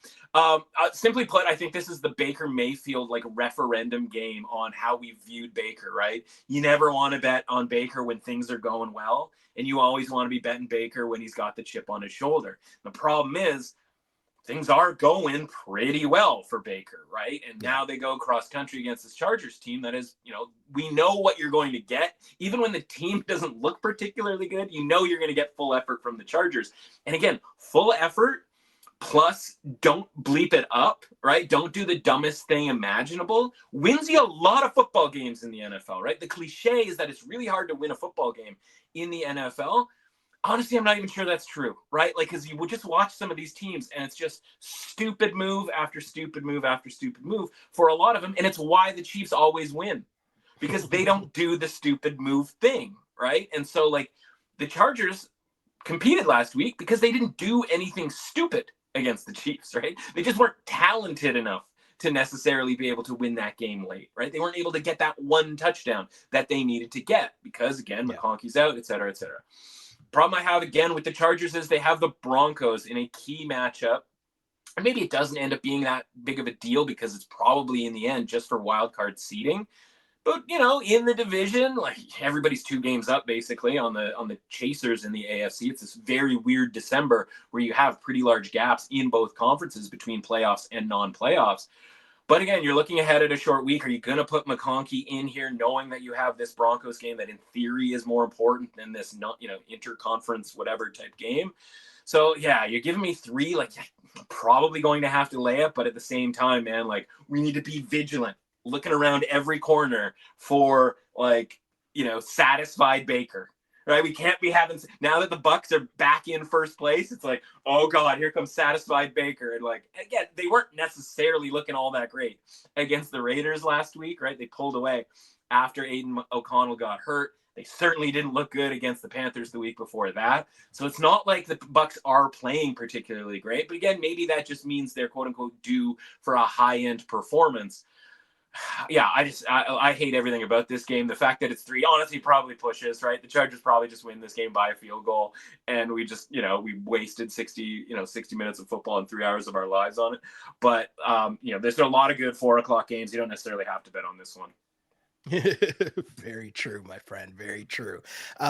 Simply put, I think this is the Baker Mayfield like referendum game on how we viewed Baker, right? You never want to bet on Baker when things are going well, and you always want to be betting Baker when he's got the chip on his shoulder. The problem is, things are going pretty well for Baker, right? And now they go cross country against this Chargers team that is, we know what you're going to get. Even when the team doesn't look particularly good, you're going to get full effort from the Chargers. And again, full effort plus don't bleep it up, right? Don't do the dumbest thing imaginable. Wins you a lot of football games in the NFL, right? The cliche is that it's really hard to win a football game in the NFL. Honestly, I'm not even sure that's true, right? Like, because you would just watch some of these teams and it's just stupid move after stupid move after stupid move for a lot of them. And it's why the Chiefs always win, because they don't do the stupid move thing, right? And so, like, the Chargers competed last week because they didn't do anything stupid against the Chiefs, right? They just weren't talented enough to necessarily be able to win that game late, right? They weren't able to get that one touchdown that they needed to get because, again, McConkey's out, et cetera, et cetera. Problem I have again with the Chargers is they have the Broncos in a key matchup. And maybe it doesn't end up being that big of a deal because it's probably in the end just for wild card seeding. But, in the division, like everybody's 2 games up basically on the chasers in the AFC. It's this very weird December where you have pretty large gaps in both conferences between playoffs and non-playoffs. But again, you're looking ahead at a short week. Are you going to put McConkey in here knowing that you have this Broncos game that in theory is more important than this, interconference, whatever type game? So yeah, you're giving me 3, like I'm probably going to have to lay it. But at the same time, man, like we need to be vigilant, looking around every corner for satisfied Baker. Right, we can't be having, now that the Bucs are back in first place, it's like, oh God, here comes satisfied Baker. And like, again, they weren't necessarily looking all that great against the Raiders last week, right? They pulled away after Aiden O'Connell got hurt. They certainly didn't look good against the Panthers the week before that. So it's not like the Bucs are playing particularly great. But again, maybe that just means they're quote unquote due for a high-end performance. Yeah, I hate everything about this game. The fact that it's 3 honestly probably pushes, right? The Chargers probably just win this game by a field goal, and we just, we wasted 60 minutes of football and 3 hours of our lives on it. But there's a lot of good 4:00 games. You don't necessarily have to bet on this one. Very true, my friend. Very true.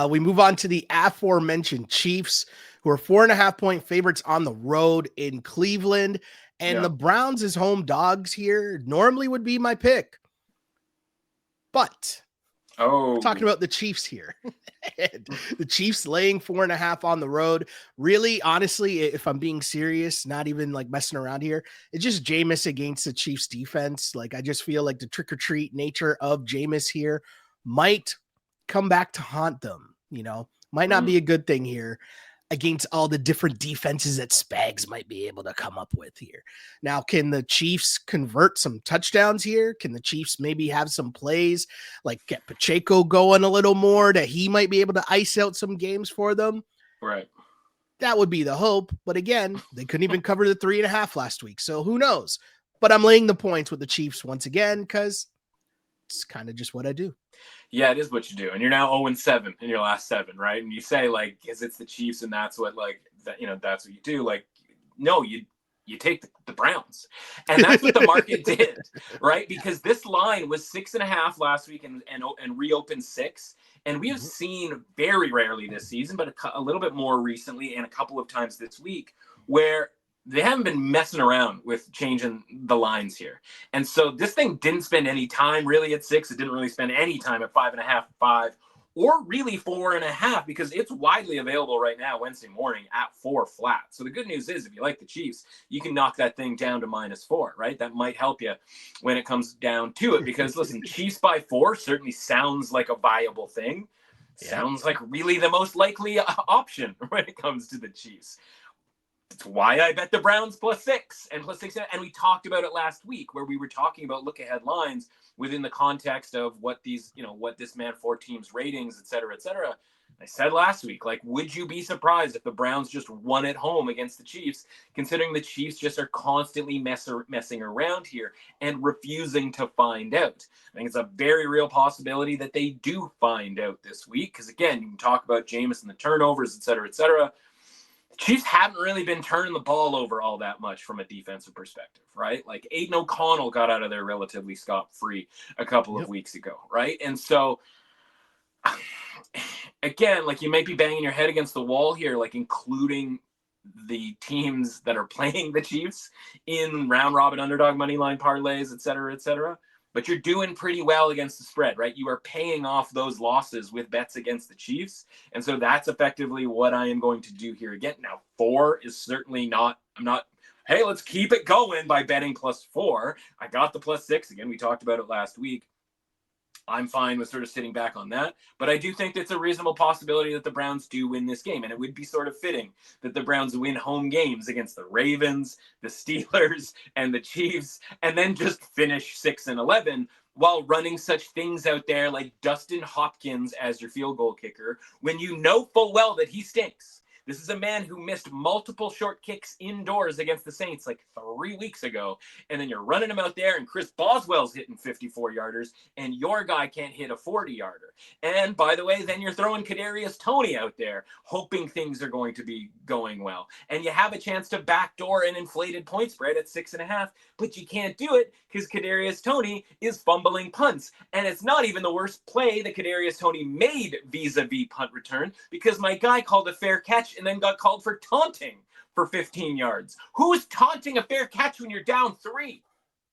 We move on to the aforementioned Chiefs, who are 4.5-point favorites on the road in Cleveland. And the Browns as home dogs here normally would be my pick. But we're talking about the Chiefs here. The Chiefs laying 4.5 on the road. Really, honestly, if I'm being serious, not even like messing around here, it's just Jameis against the Chiefs defense. Like, I just feel like the trick-or-treat nature of Jameis here might come back to haunt them, might not be a good thing here. against all the different defenses that Spags might be able to come up with here. Now, can the Chiefs convert some touchdowns here? Can the Chiefs maybe have some plays, like get Pacheco going a little more, that he might be able to ice out some games for them? Right. That would be the hope. But again, they couldn't even cover the 3.5 last week. So who knows? But I'm laying the points with the Chiefs once again, because it's kind of just what I do. Yeah, it is what you do. And you're now 0-7 in your last 7, right? And you say, like, because it's the Chiefs and that's what, like, that, that's what you do. Like, no, you take the Browns. And that's what the market did, right? Because this line was 6.5 last week and reopened 6. And we have seen very rarely this season, but a little bit more recently and a couple of times this week, where they haven't been messing around with changing the lines here. And so this thing didn't spend any time really at 6. It didn't really spend any time at 5.5, 5, or really 4.5, because it's widely available right now Wednesday morning at 4 flat. So the good news is, if you like the Chiefs, you can knock that thing down to -4, right? That might help you when it comes down to it, because listen, Chiefs by 4 certainly sounds like a viable thing. Sounds like really the most likely option when it comes to the Chiefs. That's why I bet the Browns +6 and +6. And we talked about it last week, where we were talking about look ahead lines within the context of what these, what this man 4 teams ratings, et cetera, et cetera. I said last week, like, would you be surprised if the Browns just won at home against the Chiefs, considering the Chiefs just are constantly messing around here and refusing to find out? I think it's a very real possibility that they do find out this week, because again, you can talk about Jameis and the turnovers, et cetera, et cetera. Chiefs haven't really been turning the ball over all that much from a defensive perspective, right? Like, Aiden O'Connell got out of there relatively scot-free a couple of weeks ago, right? And so, again, like, you might be banging your head against the wall here, like, including the teams that are playing the Chiefs in round-robin underdog money line parlays, et cetera, et cetera. But you're doing pretty well against the spread, right? You are paying off those losses with bets against the Chiefs. And so that's effectively what I am going to do here again. Now, 4 is certainly not, hey, let's keep it going by betting +4. I got the +6. Again, we talked about it last week. I'm fine with sort of sitting back on that. But I do think it's a reasonable possibility that the Browns do win this game. And it would be sort of fitting that the Browns win home games against the Ravens, the Steelers, and the Chiefs, and then just finish 6-11 while running such things out there like Dustin Hopkins as your field goal kicker, when you know full well that he stinks. This is a man who missed multiple short kicks indoors against the Saints like 3 weeks ago. And then you're running him out there, and Chris Boswell's hitting 54-yarders, and your guy can't hit a 40-yarder. And by the way, then you're throwing Kadarius Toney out there, hoping things are going to be going well. And you have a chance to backdoor an inflated point spread at 6.5, but you can't do it because Kadarius Toney is fumbling punts. And it's not even the worst play that Kadarius Toney made vis-a-vis punt return, because my guy called a fair catch and then got called for taunting for 15 yards. Who is taunting a fair catch when you're down 3?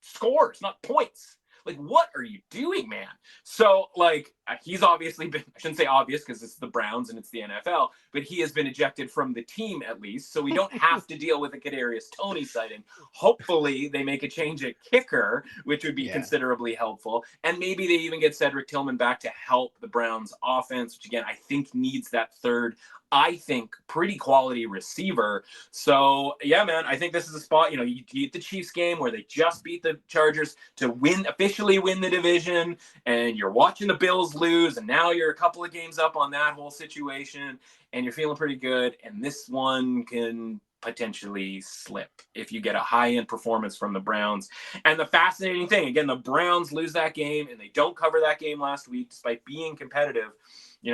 Scores, not points. Like, what are you doing, man? So, like, he's obviously been, I shouldn't say obvious because it's the Browns and it's the NFL, but he has been ejected from the team at least, so we don't have to deal with a Kadarius Toney sighting. Hopefully, they make a change at kicker, which would be considerably helpful, and maybe they even get Cedric Tillman back to help the Browns offense, which, again, I think needs that third, I think, pretty quality receiver. So, yeah, man, I think this is a spot, you get the Chiefs game where they just beat the Chargers to officially win the division, and you're watching the Bills lose, and now you're a couple of games up on that whole situation, and you're feeling pretty good, and this one can potentially slip if you get a high-end performance from the Browns. And the fascinating thing, again, the Browns lose that game, and they don't cover that game last week despite being competitive.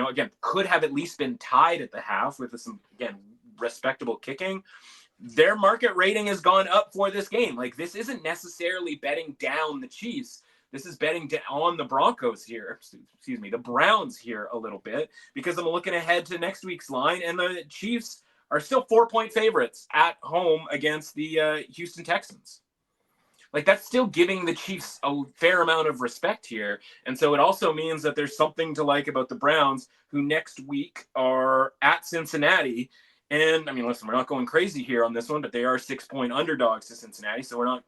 Again, could have at least been tied at the half with some, again, respectable kicking. Their market rating has gone up for this game. Like, this isn't necessarily betting down the Chiefs. This is betting on the Broncos here. Excuse me, the Browns here a little bit, because I'm looking ahead to next week's line, and the Chiefs are still 4-point favorites at home against the Houston Texans. Like, that's still giving the Chiefs a fair amount of respect here. And so it also means that there's something to like about the Browns, who next week are at Cincinnati. And I mean, listen, we're not going crazy here on this one, but they are 6-point underdogs to Cincinnati. So we're not,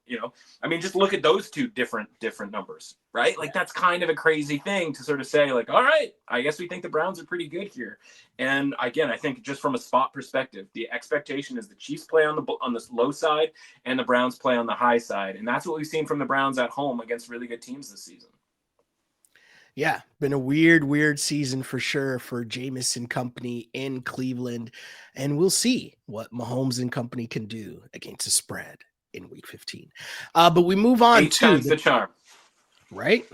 I mean, just look at those two different numbers, right? Like that's kind of a crazy thing to sort of say, like, all right, I guess we think the Browns are pretty good here. And again, I think just from a spot perspective, the expectation is the Chiefs play on the low side and the Browns play on the high side. And that's what we've seen from the Browns at home against really good teams this season. Yeah, been a weird season for sure for Jameis and company in Cleveland. And we'll see what Mahomes and company can do against the spread in week 15. But we move on 8 to times the charm. Right?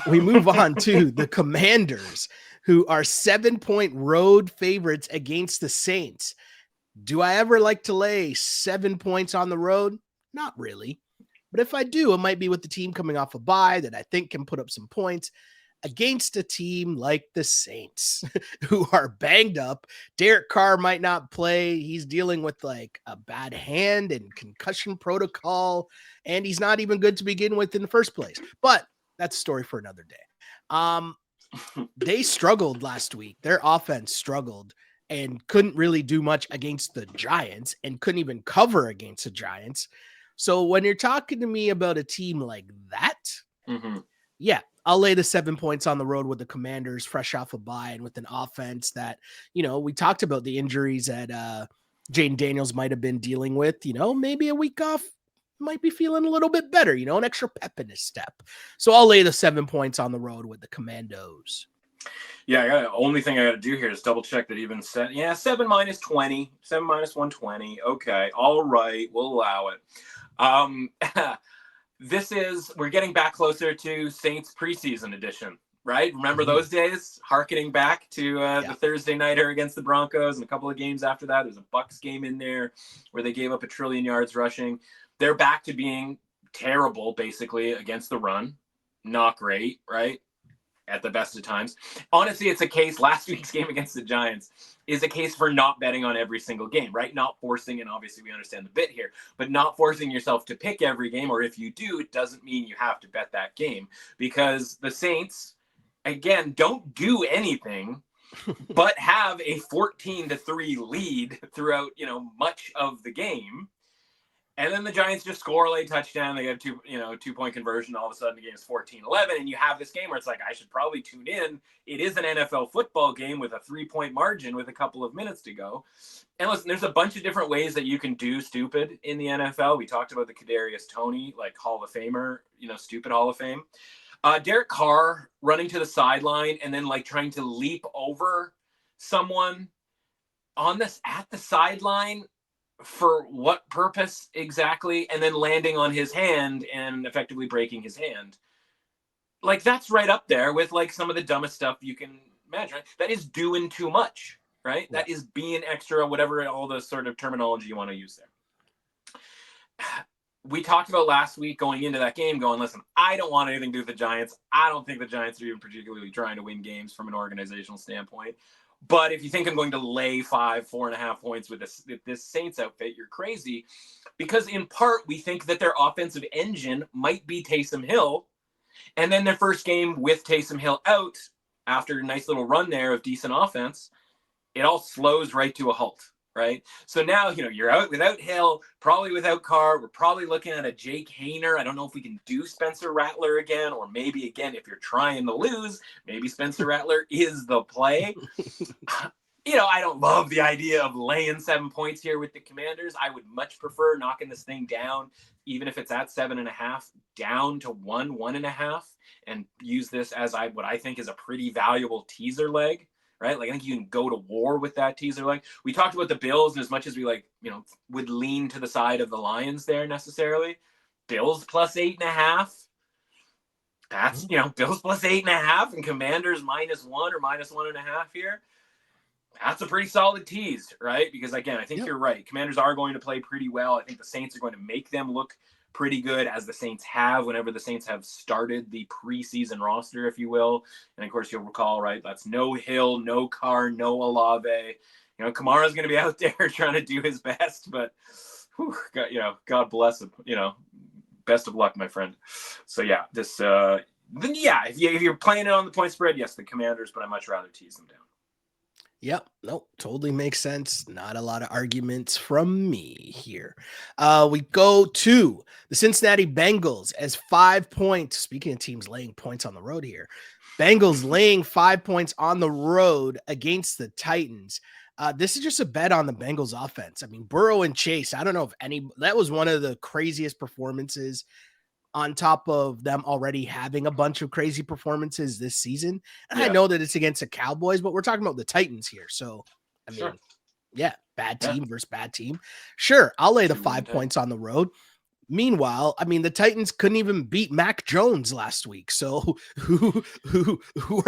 We move on to the Commanders, who are 7-point road favorites against the Saints. Do I ever like to lay 7 points on the road? Not really. But if I do, it might be with the team coming off a bye that I think can put up some points against a team like the Saints, who are banged up. Derek Carr might not play. He's dealing with like a bad hand and concussion protocol, and he's not even good to begin with in the first place. But that's a story for another day. They struggled last week. Their offense struggled and couldn't really do much against the Giants and couldn't even cover against the Giants. So when you're talking to me about a team like that, yeah, I'll lay the 7 points on the road with the Commanders fresh off a bye and with an offense that, we talked about the injuries that Jaden Daniels might have been dealing with, maybe a week off might be feeling a little bit better, an extra pep in his step. So I'll lay the 7 points on the road with the Commandos. Yeah, only thing I got to do here is double check that even said, 7 minus 20, 7 minus 120. Okay, all right, we'll allow it. We're getting back closer to Saints preseason edition, right? Remember those days? Harkening back to the Thursday nighter against the Broncos and a couple of games after that. There's a Bucs game in there where they gave up 1 trillion yards rushing. They're back to being terrible, basically, against the run. Not great, right? At the best of times. Honestly, it's a case, last week's game against the Giants is a case for not betting on every single game, right? Not forcing, and obviously we understand the bit here, but not forcing yourself to pick every game, or if you do, it doesn't mean you have to bet that game, because the Saints, again, don't do anything but have a 14-3 lead throughout, much of the game. And then the Giants just score a late touchdown. They get a 2-point conversion. All of a sudden, the game is 14-11. And you have this game where it's like, I should probably tune in. It is an NFL football game with a 3-point margin with a couple of minutes to go. And listen, there's a bunch of different ways that you can do stupid in the NFL. We talked about the Kadarius Toney, like Hall of Famer, stupid Hall of Fame. Derek Carr running to the sideline and then like trying to leap over someone at the sideline. For what purpose exactly? And then landing on his hand and effectively breaking his hand. Like, that's right up there with like some of the dumbest stuff you can imagine. That is doing too much, right? Yeah. That is being extra, whatever, all the sort of terminology you want to use there. We talked about last week going into that game going, listen, I don't want anything to do with the Giants. I don't think the Giants are even particularly trying to win games from an organizational standpoint. But if you think I'm going to lay 4.5 points with this Saints outfit, you're crazy. Because in part, we think that their offensive engine might be Taysom Hill. And then their first game with Taysom Hill out, after a nice little run there of decent offense, it all slows right to a halt, right? So now, you're out without Hill, probably without Carr. We're probably looking at a Jake Hayner. I don't know if we can do Spencer Rattler again, or maybe again, if you're trying to lose, maybe Spencer Rattler is the play. I don't love the idea of laying 7 points here with the Commanders. I would much prefer knocking this thing down, even if it's at 7.5, down to 1.5, and use this as what I think is a pretty valuable teaser leg. Right? Like, I think you can go to war with that teaser leg. We talked about the Bills, and as much as we would lean to the side of the Lions there necessarily, Bills plus 8.5. That's, Bills plus 8.5 and Commanders -1 or -1.5 here. That's a pretty solid tease, right? Because again, I think you're right. Commanders are going to play pretty well. I think the Saints are going to make them look pretty good, as the Saints have whenever the Saints have started the preseason roster, if you will. And of course, you'll recall, right, that's no Hill, no Carr, no Olave. Kamara's going to be out there trying to do his best, but God bless him. Best of luck, my friend. So yeah, this if you're playing it on the point spread, yes, the Commanders, but I'd much rather tease them down. Yep. Nope. Totally makes sense. Not a lot of arguments from me here. We go to the Cincinnati Bengals as 5 points. Speaking of teams laying points on the road here, Bengals laying 5 points on the road against the Titans. This is just a bet on the Bengals offense. I mean, Burrow and Chase, I don't know if that was one of the craziest performances on top of them already having a bunch of crazy performances this season. And I know that it's against the Cowboys, but we're talking about the Titans here. So, I mean, bad team versus bad team. Sure, I'll lay the 5 points on the road. Meanwhile, I mean, the Titans couldn't even beat Mac Jones last week. So who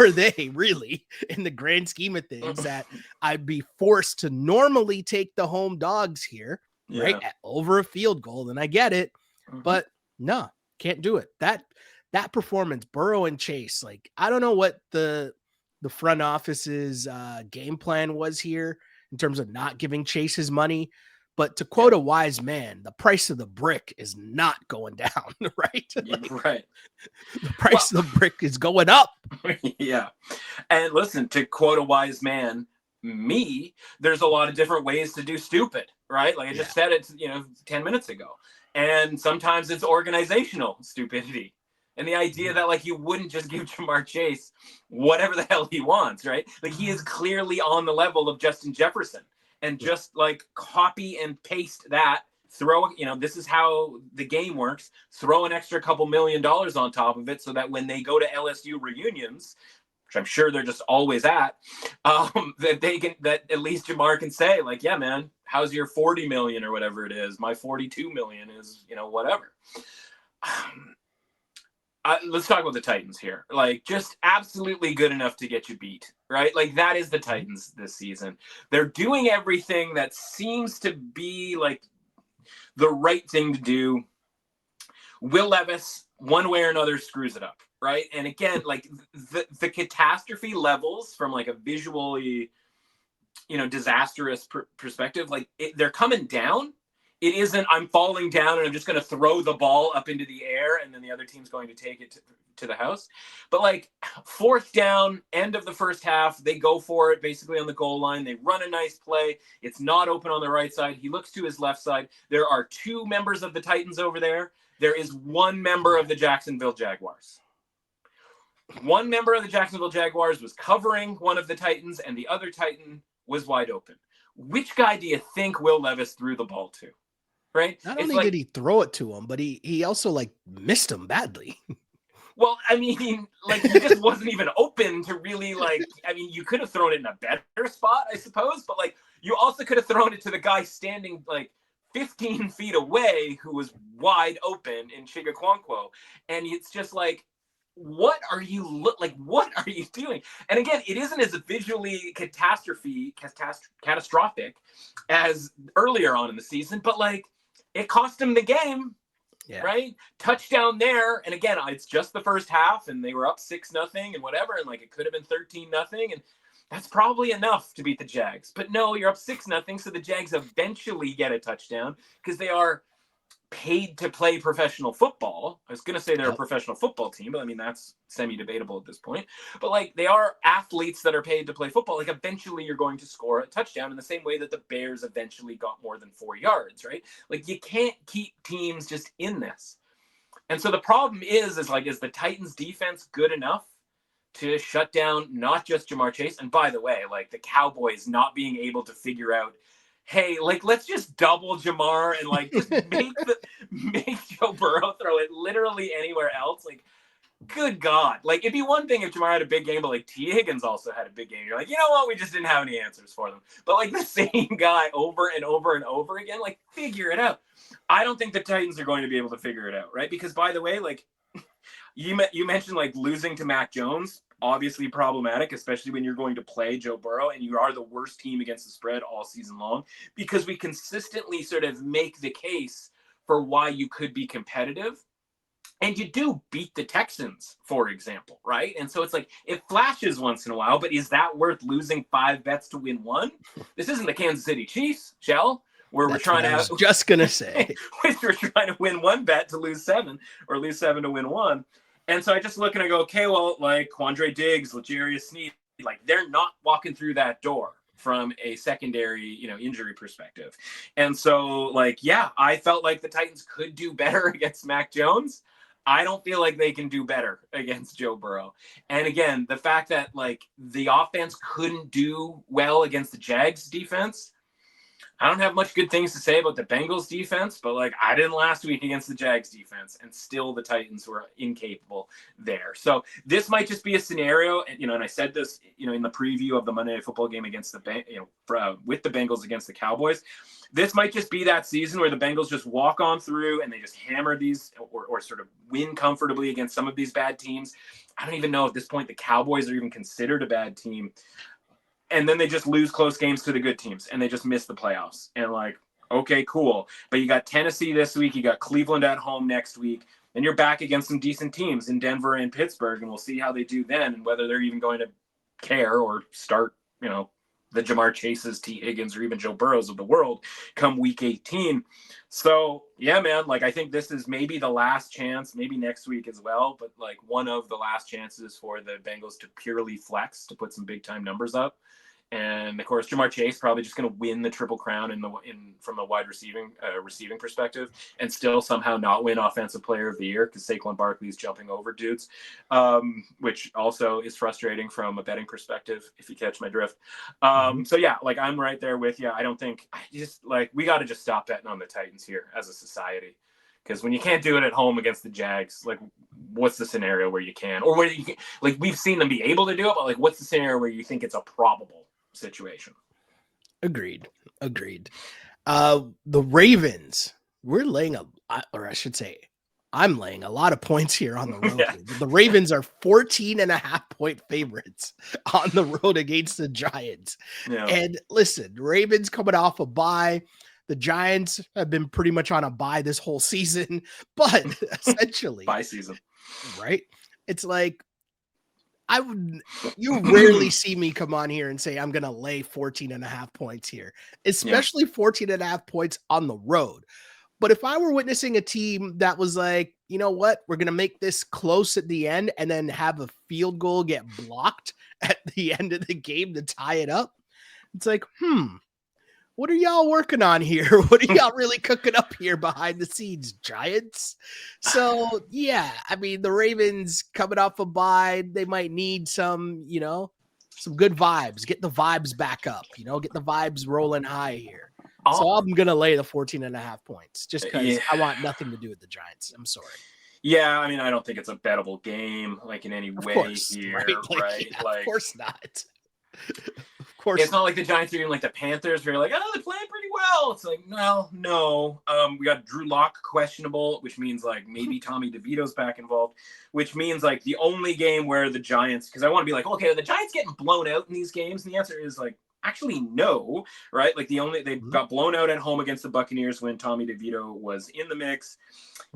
are they really in the grand scheme of things that I'd be forced to normally take the home dogs here, right? At over a field goal. And I get it, but no. Can't do it. That performance, Burrow and Chase, like, I don't know what the front office's game plan was here in terms of not giving Chase his money. But to quote a wise man, the price of the brick is not going down, right? Right. The price of the brick is going up. Yeah. And listen, to quote a wise man, there's a lot of different ways to do stupid, right? Like I just said it, 10 minutes ago. And sometimes it's organizational stupidity. And the idea that, like, you wouldn't just give Jamar Chase whatever the hell he wants, right? Like, he is clearly on the level of Justin Jefferson. And just, like, copy and paste that, this is how the game works. Throw an extra couple $1 million on top of it so that when they go to LSU reunions, which I'm sure they're just always at, that at least Jamar can say, like, yeah, man, how's your 40 million or whatever it is? My 42 million is, whatever. Let's talk about the Titans here. Like, just absolutely good enough to get you beat, right? Like, that is the Titans this season. They're doing everything that seems to be like the right thing to do. Will Levis, one way or another, screws it up. Right. And again, like the catastrophe levels from like a visually, disastrous perspective, like they're coming down. It isn't I'm falling down and I'm just going to throw the ball up into the air and then the other team's going to take it to the house. But like 4th down, end of the first half, they go for it basically on the goal line. They run a nice play. It's not open on the right side. He looks to his left side. There are 2 members of the Titans over there. There is 1 member of the Jacksonville Jaguars. 1 member of the Jacksonville Jaguars was covering one of the Titans, and the other Titan was wide open. Which guy do you think Will Levis threw the ball to? Right? Not only did he throw it to him, but he also like missed him badly. Well, I mean, like, he just wasn't even open to really, like, I mean, you could have thrown it in a better spot, I suppose, but like, you also could have thrown it to the guy standing like 15 feet away who was wide open in Chigaquanquo. And it's just like, what are you doing? And again, it isn't as visually catastrophic as earlier on in the season, but like, it cost him the game, right? Touchdown there. And again, it's just the first half and they were up 6-0 and whatever. And like, it could have been 13-0. And that's probably enough to beat the Jags, but no, you're up 6-0. So the Jags eventually get a touchdown because they are paid to play professional football. I was going to say they're a professional football team, but I mean, that's semi-debatable at this point. But like, they are athletes that are paid to play football. Like, eventually you're going to score a touchdown in the same way that the Bears eventually got more than 4 yards, right? Like, you can't keep teams just in this. And so the problem is the Titans defense good enough to shut down not just Jamar Chase? And by the way, like, the Cowboys not being able to figure out, hey, like, let's just double Jamar and like just make Joe Burrow throw it literally anywhere else. Like, good God. Like, it'd be one thing if Jamar had a big game, but like T. Higgins also had a big game. You're like, you know what? We just didn't have any answers for them. But like, the same guy over and over and over again, like, figure it out. I don't think the Titans are going to be able to figure it out, right? Because, by the way, like, you mentioned like losing to Mac Jones. Obviously problematic, especially when you're going to play Joe Burrow and you are the worst team against the spread all season long, because we consistently sort of make the case for why you could be competitive. And you do beat the Texans, for example, right? And so it's like, it flashes once in a while, but is that worth losing 5 bets to win 1? This isn't the Kansas City Chiefs, Shell, where we're trying to. I was just going to say. We're trying to win 1 bet to lose 7, or lose 7 to win 1. And so I just look and I go, okay, well, like Quandre Diggs, L'Jarius Sneed, like, they're not walking through that door, from a secondary, injury perspective. And so, like, yeah, I felt like the Titans could do better against Mac Jones. I don't feel like they can do better against Joe Burrow. And again, the fact that, like, the offense couldn't do well against the Jags defense, I don't have much good things to say about the Bengals defense, but, like, I didn't last week against the Jags defense, and still the Titans were incapable there. So this might just be a scenario, and I said this, in the preview of the Monday Night Football game against with the Bengals against the Cowboys. This might just be that season where the Bengals just walk on through and they just hammer these or sort of win comfortably against some of these bad teams. I don't even know at this point the Cowboys are even considered a bad team. And then they just lose close games to the good teams and they just miss the playoffs. And, like, okay, cool. But you got Tennessee this week. You got Cleveland at home next week. And you're back against some decent teams in Denver and Pittsburgh. And we'll see how they do then and whether they're even going to care or start, the Jamar Chases, T. Higgins, or even Joe Burrows of the world come week 18. So, yeah, man, like, I think this is maybe the last chance, maybe next week as well, but, like, one of the last chances for the Bengals to purely flex, to put some big time numbers up. And of course, Jamar Chase probably just going to win the Triple Crown from a wide receiving perspective, and still somehow not win Offensive Player of the Year because Saquon Barkley is jumping over dudes, which also is frustrating from a betting perspective, if you catch my drift. So yeah, like, I'm right there with you. We got to just stop betting on the Titans here as a society. Because when you can't do it at home against the Jags, like, what's the scenario where you can? Or where you can, like, we've seen them be able to do it, but, like, what's the scenario where you think it's a probable situation? Agreed. The Ravens, I'm laying a lot of points here on the road. Yeah. The Ravens are 14.5-point favorites on the road against the Giants. Yeah. And listen, Ravens coming off a bye. The Giants have been pretty much on a bye this whole season, but essentially bye season, right? It's like, you rarely see me come on here and say, I'm going to lay 14.5 points here, especially 14.5 points on the road. But if I were witnessing a team that was like, you know what, we're going to make this close at the end and then have a field goal get blocked at the end of the game to tie it up, it's like, what are y'all working on here? What are y'all really cooking up here behind the scenes, Giants? So, yeah, I mean, the Ravens coming off a bye, they might need some good vibes. Get the vibes back up, get the vibes rolling high here. So I'm going to lay the 14.5 points just because I want nothing to do with the Giants. I'm sorry. Yeah, I mean, I don't think it's a bettable game, like, in any way here, right? Yeah, of course not. It's not like the Giants are even like the Panthers where you're like, oh, they're playing pretty well. It's like, well, no. We got Drew Lock questionable, which means, like, maybe Tommy DeVito's back involved, which means, like, the only game where the Giants, because I want to be like, okay, are the Giants getting blown out in these games? And the answer is, like, actually no, right? Like, they got blown out at home against the Buccaneers when Tommy DeVito was in the mix.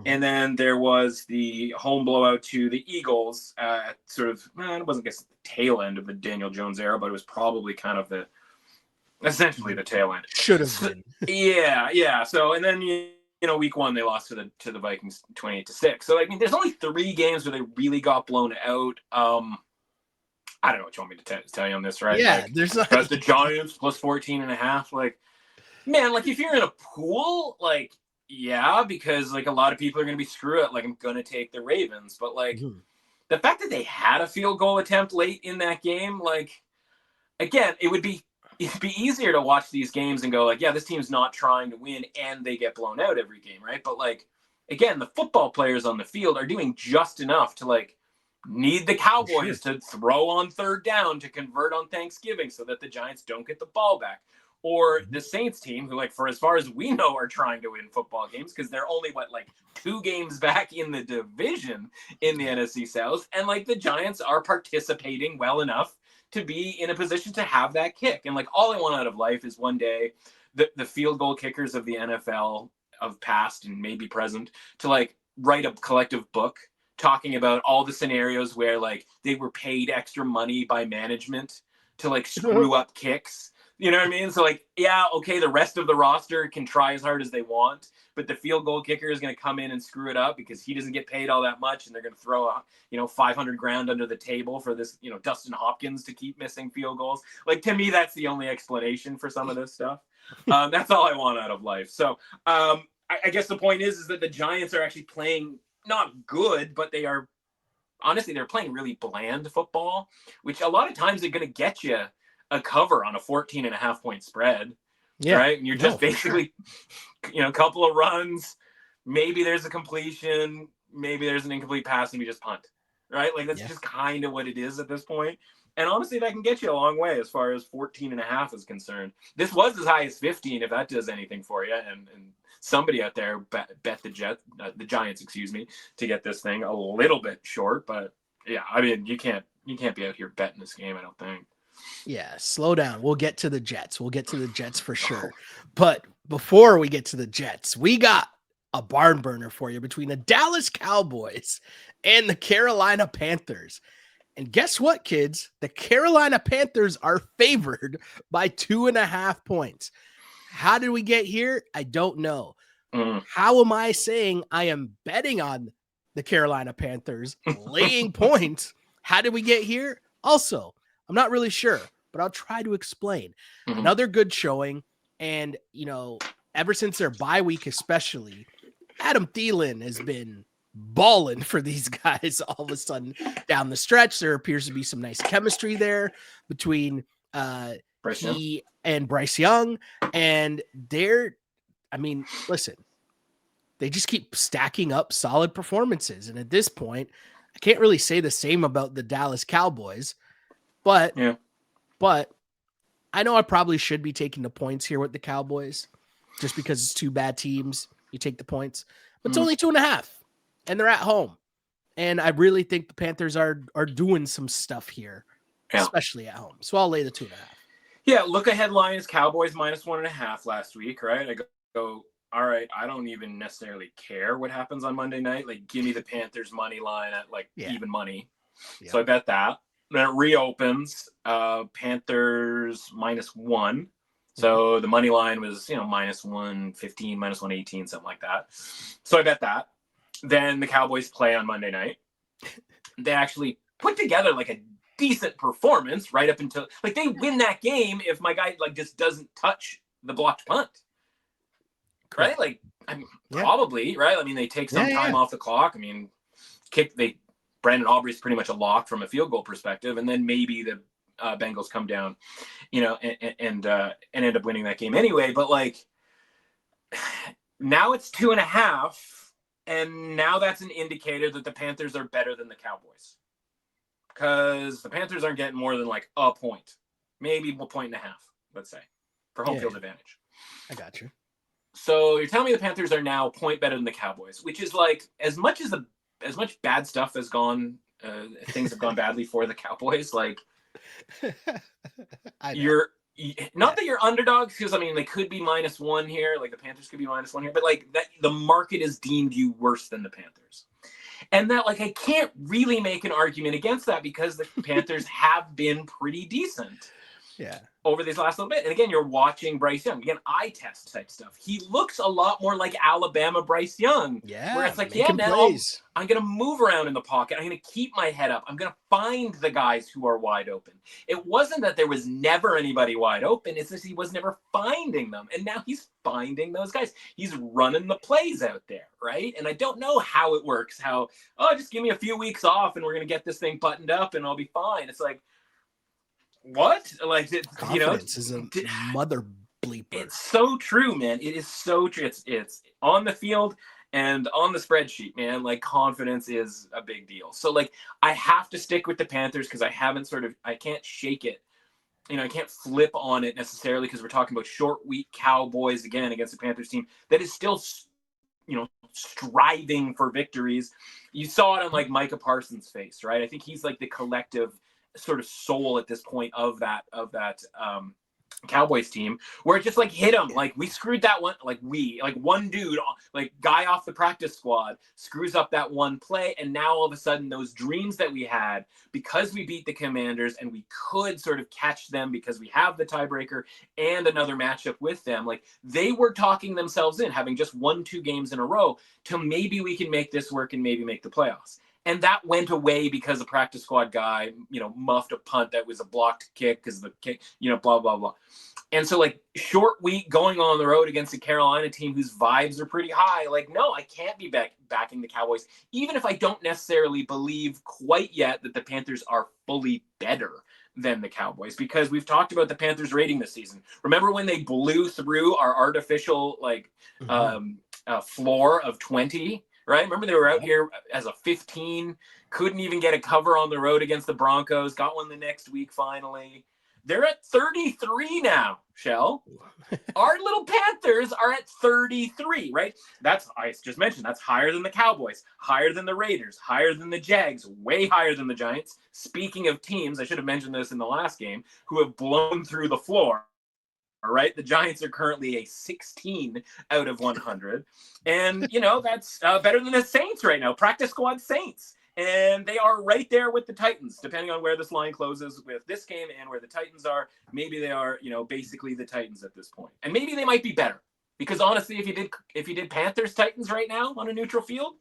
And then there was the home blowout to the Eagles at sort of, it wasn't, I guess, the tail end of the Daniel Jones era, but it was probably kind of essentially the tail end. Should have been. Yeah. So, and then, week one, they lost to the Vikings 28-6. So, I mean, there's only 3 games where they really got blown out. I don't know what you want me to tell you on this, right? Yeah, like, there's not. The Giants plus 14.5. Like, man, like, if you're in a pool, like, yeah, because, like, a lot of people are going to be screw it. Like, I'm going to take the Ravens. But, like, the fact that they had a field goal attempt late in that game, like, again, it'd be easier to watch these games and go, like, yeah, this team's not trying to win and they get blown out every game, right? But, like, again, the football players on the field are doing just enough to, like, need the Cowboys to throw on third down to convert on Thanksgiving so that the Giants don't get the ball back. Or the Saints team, who, like, for as far as we know, are trying to win football games because they're only, 2 games back in the division in the NFC South. And, like, the Giants are participating well enough to be in a position to have that kick. And, like, all I want out of life is one day the field goal kickers of the NFL of past and maybe present to, like, write a collective book talking about all the scenarios where, like, they were paid extra money by management to, like, screw up kicks You know what I mean? So like, yeah, okay, the rest of the roster can try as hard as they want, but the field goal kicker is going to come in and screw it up because he doesn't get paid all that much, and they're going to throw $500,000 under the table for this, Dustin Hopkins to keep missing field goals. Like, to me, that's the only explanation for some of this stuff. That's all I want out of life. So I guess the point is that the Giants are actually playing not good, but they're playing really bland football, which a lot of times they're going to get you a cover on a 14.5-point spread. Yeah. Right. And you're just basically, a couple of runs. Maybe there's a completion. Maybe there's an incomplete pass and we just punt. Right. Like that's just kind of what it is at this point. And honestly, that can get you a long way as far as 14.5 is concerned. This was as high as 15, if that does anything for you. And somebody out there bet the Giants, to get this thing a little bit short. But yeah, I mean, you can't be out here betting this game, I don't think. Yeah, slow down. We'll get to the Jets. For sure. But before we get to the Jets, we got a barn burner for you between the Dallas Cowboys and the Carolina Panthers. And guess what, kids? The Carolina Panthers are favored by 2.5 points. How did we get here? I don't know. How am I saying I am betting on the Carolina Panthers laying points? How did we get here? Also, I'm not really sure, but I'll try to explain. Another good showing. And, ever since their bye week, especially, Adam Thielen has been balling for these guys all of a sudden down the stretch. There appears to be some nice chemistry there between he and Bryce Young. And listen, they just keep stacking up solid performances. And at this point, I can't really say the same about the Dallas Cowboys. But I know I probably should be taking the points here with the Cowboys just because it's two bad teams. You take the points, but it's only 2.5 and they're at home. And I really think the Panthers are doing some stuff here, especially at home. So I'll lay the 2.5. Yeah. Look ahead line is Cowboys -1.5 last week. Right. I go, all right. I don't even necessarily care what happens on Monday night. Like give me the Panthers money line at even money. Yeah. So I bet that. Then it reopens, Panthers -1. So the money line was, -115, -118, something like that. So I bet that. Then the Cowboys play on Monday night. They actually put together like a decent performance right up until they win that game if my guy just doesn't touch the blocked punt. Right? Probably, right? I mean, they take some time off the clock. I mean, Brandon Aubrey's pretty much a lock from a field goal perspective, and then maybe the Bengals come down, and end up winning that game anyway. But now it's 2.5, and now that's an indicator that the Panthers are better than the Cowboys, because the Panthers aren't getting more than a point, maybe 1.5 points, let's say, for home field advantage. I got you. So you're telling me the Panthers are now a point better than the Cowboys, which is as much bad stuff has gone, things have gone badly for the Cowboys. You're not that you're underdogs, because they could be -1 here. The Panthers could be -1 here, but that the market has deemed you worse than the Panthers, and that I can't really make an argument against that because the Panthers have been pretty decent. Yeah. Over this last little bit. And again, you're watching Bryce Young. Again, eye test type stuff. He looks a lot more like Alabama Bryce Young. Yeah. Where it's man, I'm going to move around in the pocket. I'm going to keep my head up. I'm going to find the guys who are wide open. It wasn't that there was never anybody wide open. It's just he was never finding them. And now he's finding those guys. He's running the plays out there, right? And I don't know how it works. Just give me a few weeks off and we're going to get this thing buttoned up and I'll be fine. It's what? Confidence is a mother bleeper. It's so true, man. It is so true. It's on the field and on the spreadsheet, man. Confidence is a big deal. So I have to stick with the Panthers because I can't shake it. I can't flip on it necessarily because we're talking about short week Cowboys again against the Panthers team that is still, striving for victories. You saw it on Micah Parsons' face, right? I think he's the collective sort of soul at this point of that Cowboys team, where it just like hit them. Like we screwed that one. Like one dude, like guy off the practice squad, screws up that one play, and now all of a sudden those dreams that we had, because we beat the Commanders and we could sort of catch them because we have the tiebreaker and another matchup with them, like they were talking themselves in, having just won 2 games in a row, to maybe we can make this work and maybe make the playoffs. And that went away because a practice squad guy, muffed a punt that was a blocked kick because the kick, blah, blah, blah. And so, like, short week going on the road against a Carolina team whose vibes are pretty high. Like, no, I can't be backing the Cowboys, even if I don't necessarily believe quite yet that the Panthers are fully better than the Cowboys, because we've talked about the Panthers rating this season. Remember when they blew through our artificial, floor of 20? Right? Remember they were out here as a 15, couldn't even get a cover on the road against the Broncos, got one the next week finally. They're at 33 now, Shell. Our little Panthers are at 33, right? I just mentioned, that's higher than the Cowboys, higher than the Raiders, higher than the Jags, way higher than the Giants. Speaking of teams, I should have mentioned this in the last game, who have blown through the floor. All right, the Giants are currently a 16 out of 100. And, that's better than the Saints right now, practice squad Saints. And they are right there with the Titans, depending on where this line closes with this game and where the Titans are. Maybe they are, basically the Titans at this point. And maybe they might be better. Because honestly, if you did Panthers Titans right now on a neutral field,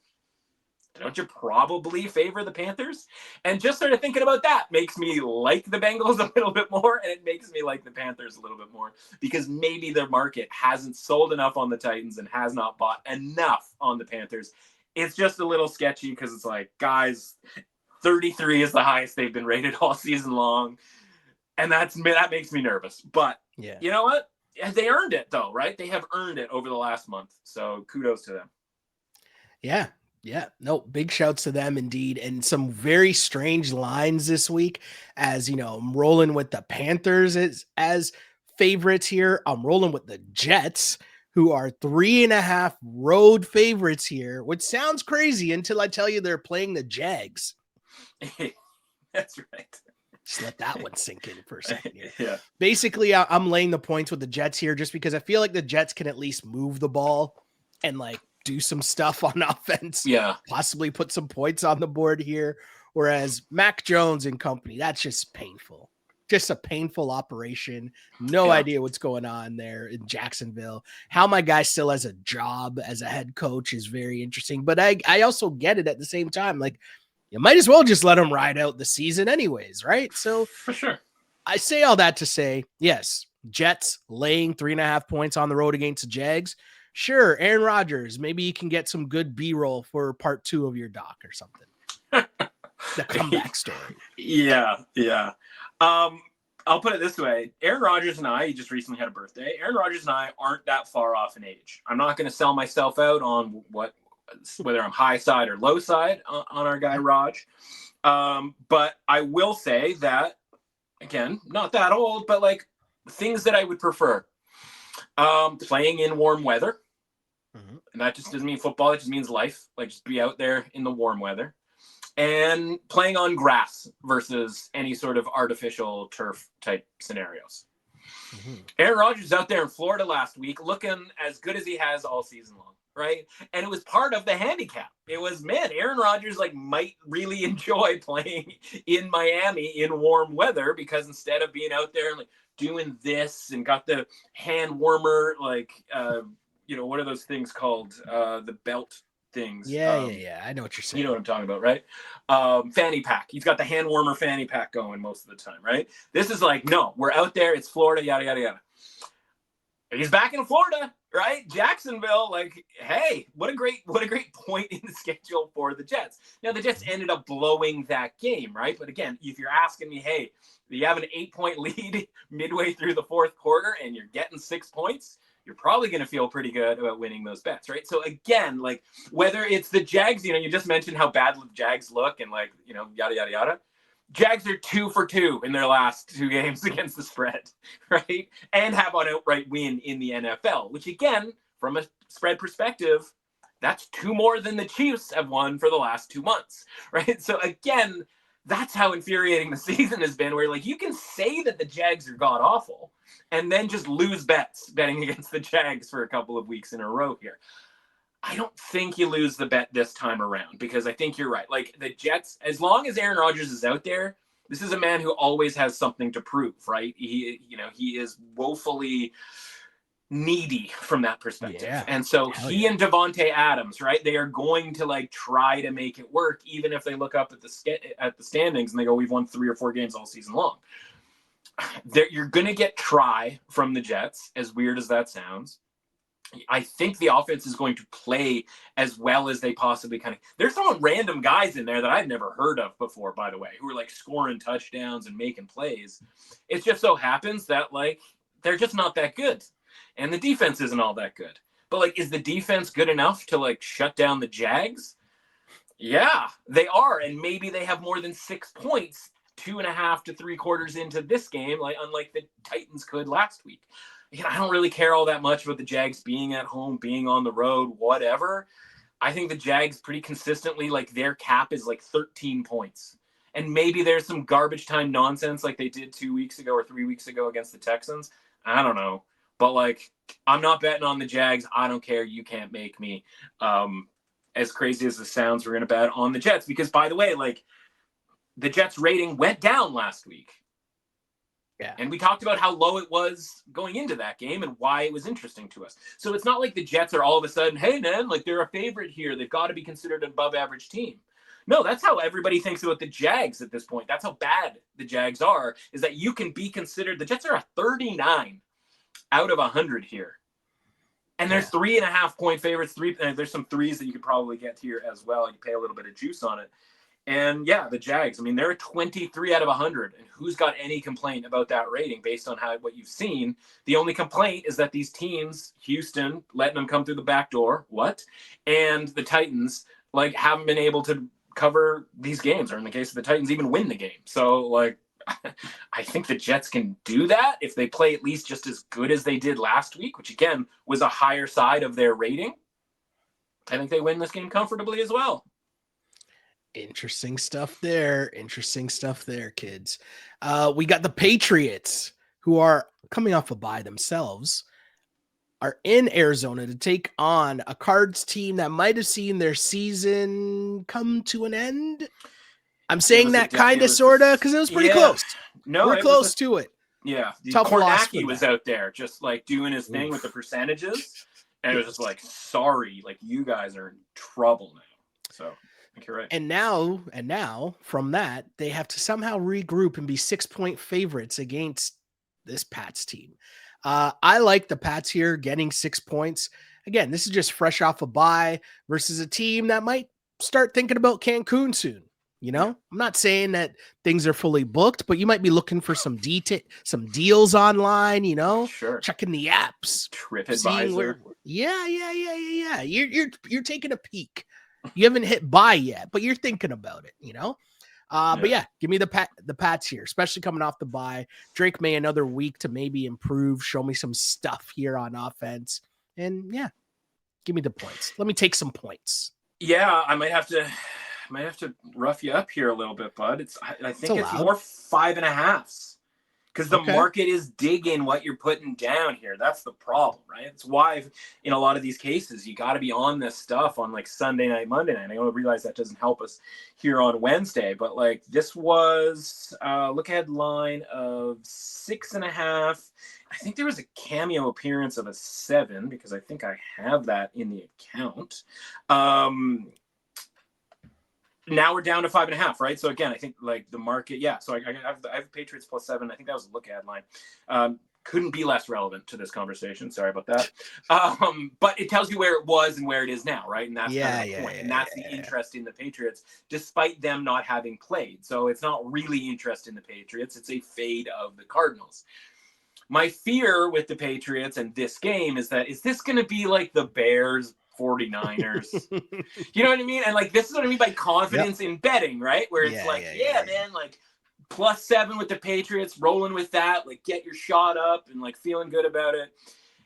don't you probably favor the Panthers? And just sort of thinking about that makes me like the Bengals a little bit more, and it makes me like the Panthers a little bit more, because maybe the market hasn't sold enough on the Titans and has not bought enough on the Panthers. It's just a little sketchy because it's like, guys, 33 is the highest they've been rated all season long, and that makes me nervous. But yeah, you know what? They earned it, though, right? They have earned it over the last month, so kudos to them. Yeah. Yeah, no, big shouts to them indeed. And some very strange lines this week, as I'm rolling with the Panthers as favorites here. I'm rolling with the Jets, who are 3.5 road favorites here, which sounds crazy until I tell you they're playing the Jags. That's right. Just let that one sink in for a second here. Yeah. Basically, I'm laying the points with the Jets here just because I feel like the Jets can at least move the ball and do some stuff on offense. Yeah. Possibly put some points on the board here. Whereas Mac Jones and company, that's just painful. Just a painful operation. No idea what's going on there in Jacksonville. How my guy still has a job as a head coach is very interesting. But I also get it at the same time. Like, you might as well just let him ride out the season anyways, right? So for sure. I say all that to say, yes, Jets laying 3.5 points on the road against the Jags. Sure, Aaron Rodgers, maybe you can get some good B-roll for part 2 of your doc or something. The comeback story. Yeah. I'll put it this way. Aaron Rodgers and I, he just recently had a birthday. Aaron Rodgers and I aren't that far off in age. I'm not going to sell myself out on whether I'm high side or low side on our guy Raj. But I will say that, again, not that old, but things that I would prefer. Playing in warm weather. Mm-hmm. And that just doesn't mean football. It just means life. Just be out there in the warm weather. And playing on grass versus any sort of artificial turf type scenarios. Mm-hmm. Aaron Rodgers was out there in Florida last week looking as good as he has all season long, right? And it was part of the handicap. It was, Aaron Rodgers might really enjoy playing in Miami in warm weather, because instead of being out there and doing this and got the hand warmer, what are those things called? The belt things. Yeah. I know what you're saying. You know what I'm talking about, right? Fanny pack. He's got the hand warmer fanny pack going most of the time, right? This is no, we're out there. It's Florida, yada, yada, yada. He's back in Florida, right? Jacksonville, hey, what a great point in the schedule for the Jets. Now, the Jets ended up blowing that game, right? But again, if you're asking me, hey, you have an 8-point lead midway through the fourth quarter and you're getting 6 points, you're probably going to feel pretty good about winning those bets, right? So again, whether it's the Jags, you just mentioned how bad the Jags look and yada, yada, yada. Jags are 2 for 2 in their last 2 games against the spread, right? And have an outright win in the NFL, which again, from a spread perspective, that's 2 more than the Chiefs have won for the last 2 months, right? So again, That's how infuriating the season has been, where like you can say that the Jags are god awful and then just lose bets betting against the Jags for a couple of weeks in a row here. I don't think you lose the bet this time around, because I think you're right. Like the Jets, as long as Aaron Rodgers is out there, this is a man who always has something to prove, right? He is woefully needy from that perspective. Yeah. And so and Devontae Adams, right? They are going to like try to make it work, even if they look up at the standings and they go, we've won 3 or 4 games all season long. You're going to get try from the Jets, as weird as that sounds. I think the offense is going to play as well as they possibly can. They're throwing random guys in there that I've never heard of before, by the way, who are like scoring touchdowns and making plays. It just so happens that like they're just not that good. And the defense isn't all that good. But like, is the defense good enough to like shut down the Jags? Yeah, they are. And maybe they have more than 6 points 2.5 to 3 quarters into this game, like unlike the Titans could last week. I don't really care all that much about the Jags being at home, being on the road, whatever. I think the Jags pretty consistently, like their cap is like 13 points. And maybe there's some garbage time nonsense like they did 2 weeks ago or 3 weeks ago against the Texans. I don't know. But like, I'm not betting on the Jags. I don't care. You can't make me. As crazy as this sounds, we're going to bet on the Jets. Because by the way, like the Jets rating went down last week. Yeah. And we talked about how low it was going into that game and why it was interesting to us. So it's not like the Jets are all of a sudden, hey, man, like they're a favorite here. They've got to be considered an above average team. No, that's how everybody thinks about the Jags at this point. That's how bad the Jags are, is that you can be considered. The Jets are a 39 out of 100 here. And there's 3.5 point favorites. There's some threes that you could probably get here as well. You pay a little bit of juice on it. And yeah, the Jags, I mean, they're a 23 out of 100. And who's got any complaint about that rating based on what you've seen? The only complaint is that these teams, Houston, letting them come through the back door, and the Titans, like, haven't been able to cover these games, or in the case of the Titans, even win the game. So, like, I think the Jets can do that if they play at least just as good as they did last week, which, again, was a higher side of their rating. I think they win this game comfortably as well. Interesting stuff there. Kids. We got the Patriots, who are coming off a bye themselves, are in Arizona to take on a Cards team that might have seen their season come to an end. I'm saying that kind of, sort of, because it was pretty close. No, we're close to it. Yeah. Kornacki was out there just like doing his thing with the percentages. And it was just like, sorry, like you guys are in trouble now. So I think you're right. And now from that, they have to somehow regroup and be 6-point favorites against this Pats team. I like the Pats here getting 6 points. Again, this is just fresh off a bye versus a team that might start thinking about Cancun soon. You know, I'm not saying that things are fully booked, but you might be looking for some deals online, you know, checking the apps, TripAdvisor. Yeah. You're taking a peek. You haven't hit buy yet, but you're thinking about it, you know? But yeah, give me the Pats here, especially coming off the bye. Drake May another week to maybe improve, show me some stuff here on offense. And yeah, give me the points. Let me take some points. Yeah, I might have to rough you up here a little bit, bud. I think it's more 5.5s because the market is digging what you're putting down here. That's the problem, right? It's why in a lot of these cases you got to be on this stuff on like Sunday night, Monday night. I realize that doesn't help us here on Wednesday, but like this was look ahead line of 6.5. I think there was a cameo appearance of a 7 because I think I have that in the account. Now we're down to 5.5, right? So again, I think like the market, So I have Patriots +7. I think that was a look ahead line. Couldn't be less relevant to this conversation. Sorry about that. But it tells you where it was and where it is now, right? And that's kind of the point. And that's the interest in the Patriots, despite them not having played. So it's not really interest in the Patriots. It's a fade of the Cardinals. My fear with the Patriots and this game is this going to be like the Bears 49ers? You know what I mean? And like, this is what I mean by confidence in betting, right? Where it's man, like +7 with the Patriots, rolling with that, like get your shot up and like feeling good about it.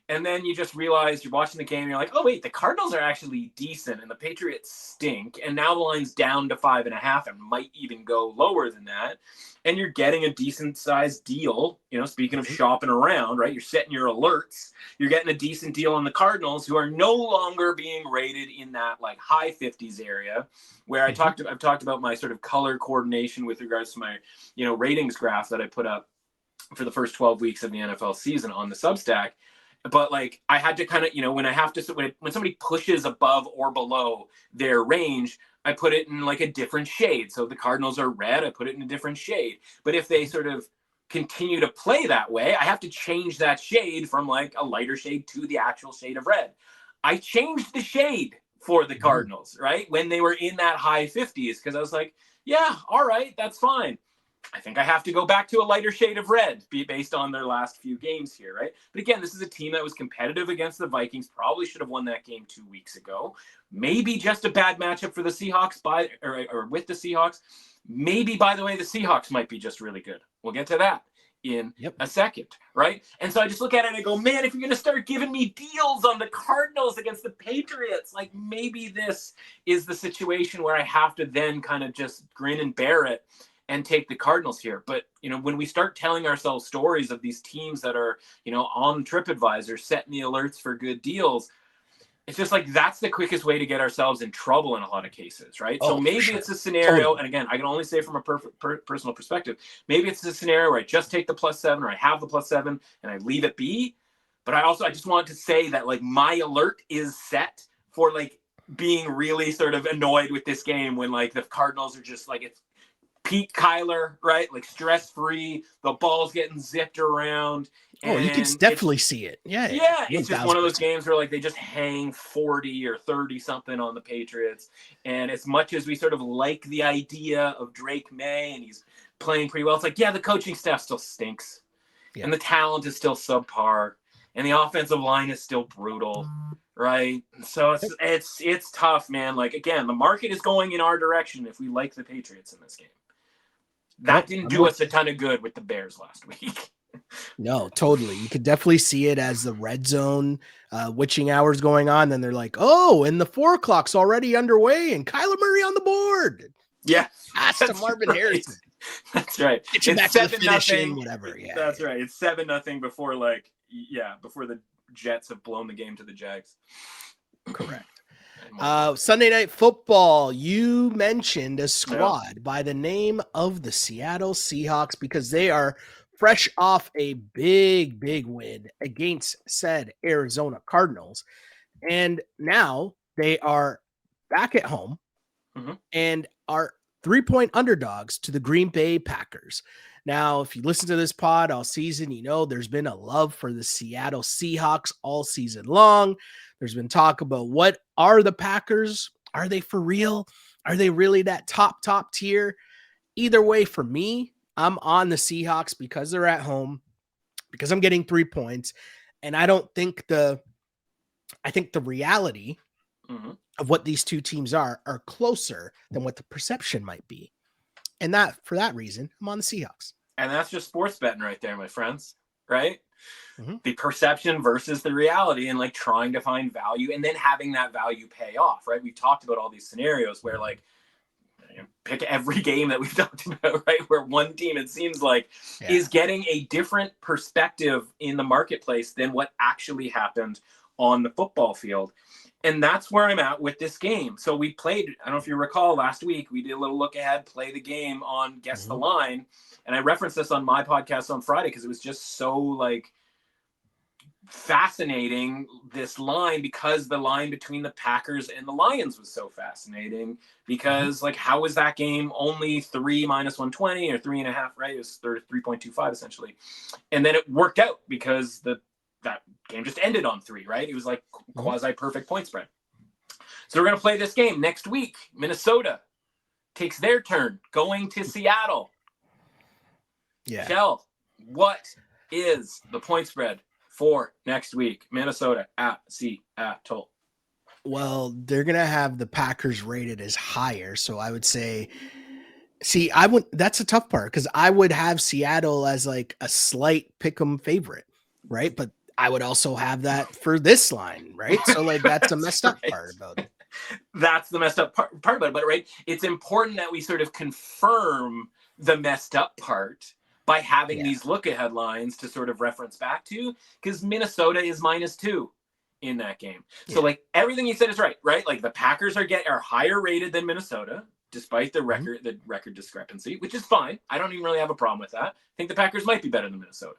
And then you just realize you're watching the game and you're like, oh, wait, the Cardinals are actually decent and the Patriots stink. And now the line's down to 5.5 and might even go lower than that. And you're getting a decent sized deal. Speaking of shopping around, right? You're setting your alerts. You're getting a decent deal on the Cardinals, who are no longer being rated in that like high 50s area, where I've talked about my sort of color coordination with regards to my, ratings graph that I put up for the first 12 weeks of the NFL season on the Substack. But like I had to kind of, when somebody pushes above or below their range, I put it in like a different shade. So the Cardinals are red, I put it in a different shade. But if they sort of continue to play that way, I have to change that shade from like a lighter shade to the actual shade of red. I changed the shade for the Cardinals, right? When they were in that high 50s, because I was like, yeah, all right, that's fine. I think I have to go back to a lighter shade of red based on their last few games here, right? But again, this is a team that was competitive against the Vikings, probably should have won that game 2 weeks ago. Maybe just a bad matchup for the Seahawks or with the Seahawks. Maybe, by the way, the Seahawks might be just really good. We'll get to that in a second, right? And so I just look at it and I go, man, if you're going to start giving me deals on the Cardinals against the Patriots, like maybe this is the situation where I have to then kind of just grin and bear it and take the Cardinals here. But, when we start telling ourselves stories of these teams that are, on TripAdvisor, setting the alerts for good deals, it's just like that's the quickest way to get ourselves in trouble in a lot of cases, right? So maybe it's a scenario, and again, I can only say from a personal perspective, maybe it's a scenario where I just take the +7 or I have the +7 and I leave it be. But I just want to say that like my alert is set for like being really sort of annoyed with this game when like the Cardinals are just like, it's Pete Kyler, right? Like stress-free. The ball's getting zipped around. Oh, you can definitely see it. Yeah. Yeah. It's just one of those games where like they just hang 40 or 30 something on the Patriots. And as much as we sort of like the idea of Drake May and he's playing pretty well, it's like, yeah, the coaching staff still stinks. Yeah. And the talent is still subpar. And the offensive line is still brutal. Right. So it's tough, man. Like, again, the market is going in our direction if we like the Patriots in this game. That didn't do us a ton of good with the Bears last week. No, totally. You could definitely see it as the red zone witching hours going on. Then they're like, oh, and the 4 o'clock's already underway and Kyler Murray on the board. Yeah. Pass to Marvin Harrison. That's right. Get you back to the finishing, whatever. Yeah. That's right. It's 7-0 before before the Jets have blown the game to the Jags. Correct. Sunday Night Football, you mentioned a squad by the name of the Seattle Seahawks because they are fresh off a big win against said Arizona Cardinals. And now they are back at home and are 3-point underdogs to the Green Bay Packers. Now, if you listen to this pod all season, there's been a love for the Seattle Seahawks all season long. There's been talk about what are the Packers? Are they for real? Are they really that top tier? Either way, for me, I'm on the Seahawks because they're at home, because I'm getting 3 points. And I think the reality of what these two teams are closer than what the perception might be. And for that reason, I'm on the Seahawks. And that's just sports betting right there, my friends, right? The perception versus the reality and like trying to find value and then having that value pay off, right? We've talked about all these scenarios where like pick every game that we've talked about, right? Where one team, it seems like, is getting a different perspective in the marketplace than what actually happened on the football field. And that's where I'm at with this game. So we played, I don't know if you recall last week, we did a little look ahead, play the game on Guess the Line. And I referenced this on my podcast on Friday because it was just so like fascinating, this line, because the line between the Packers and the Lions was so fascinating because like, how was that game only 3 minus 120 or 3.5, right? It was 3.25 essentially. And then it worked out because that game just ended on 3, right? It was like quasi perfect point spread. So we're going to play this game next week. Minnesota takes their turn going to Seattle. Yeah. Shell, what is the point spread for next week? Minnesota at Seattle. Well, they're going to have the Packers rated as higher. So I would say, that's a tough part because I would have Seattle as like a slight pick'em favorite, right? But I would also have that for this line, right? So like that's the messed up part about it. That's the messed up part about it. But right, it's important that we sort of confirm the messed up part by having these look-ahead lines to sort of reference back to, because Minnesota is -2 in that game. So like everything you said is right? Like the Packers are higher rated than Minnesota, despite the record discrepancy, which is fine. I don't even really have a problem with that. I think the Packers might be better than Minnesota.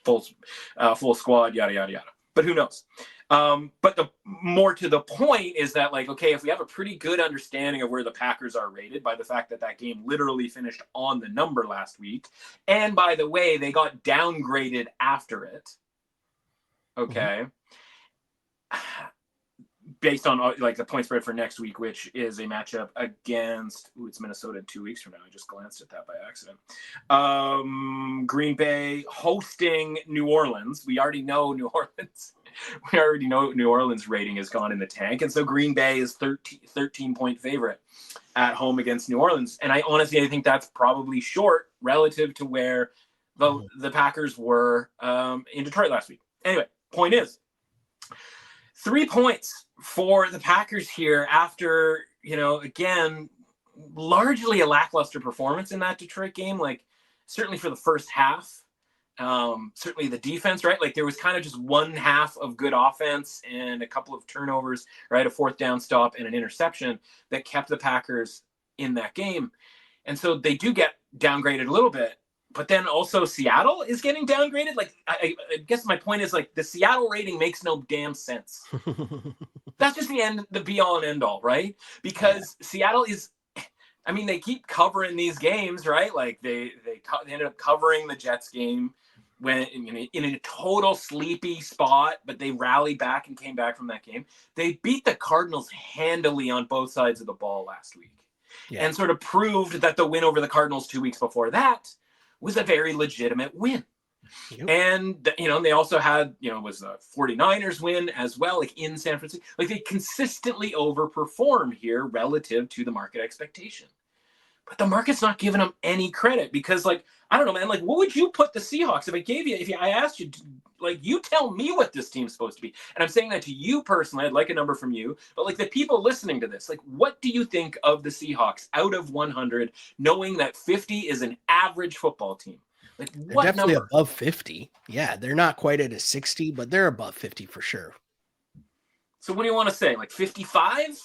Full squad, yada yada yada. But who knows? But the more to the point is that, like, okay, if we have a pretty good understanding of where the Packers are rated by the fact that that game literally finished on the number last week, and by the way, they got downgraded after it. Okay. Based on like the point spread for next week, which is a matchup against it's Minnesota in 2 weeks from now. I just glanced at that by accident. Green Bay hosting New Orleans. We already know New Orleans. We already know New Orleans rating has gone in the tank, and so Green Bay is 13-point favorite at home against New Orleans. And I honestly think that's probably short relative to where the Packers were in Detroit last week. Anyway, point is, 3 points for the Packers here after, again, largely a lackluster performance in that Detroit game. Like, certainly for the first half, certainly the defense, right? Like, there was kind of just one half of good offense and a couple of turnovers, right? A fourth down stop and an interception that kept the Packers in that game. And so they do get downgraded a little bit. But then also Seattle is getting downgraded. Like, I guess my point is, like, the Seattle rating makes no damn sense. That's just the be all and end all, right? Because Seattle is, I mean, they keep covering these games, right? Like they ended up covering the Jets game when in a total sleepy spot, but they rallied back and came back from that game. They beat the Cardinals handily on both sides of the ball last week, and sort of proved that the win over the Cardinals 2 weeks before that was a very legitimate win. And, they also had, it was a 49ers win as well, like in San Francisco. Like, they consistently overperform here relative to the market expectation. But the market's not giving them any credit because, like, I don't know, man, like, what would you put the Seahawks if I asked you, like, you tell me what this team's supposed to be. And I'm saying that to you personally. I'd like a number from you. But, like, the people listening to this, like, what do you think of the Seahawks out of 100, knowing that 50 is an average football team? Like, what they're definitely number? Above 50. Yeah, they're not quite at a 60, but they're above 50 for sure. So what do you want to say? Like 55?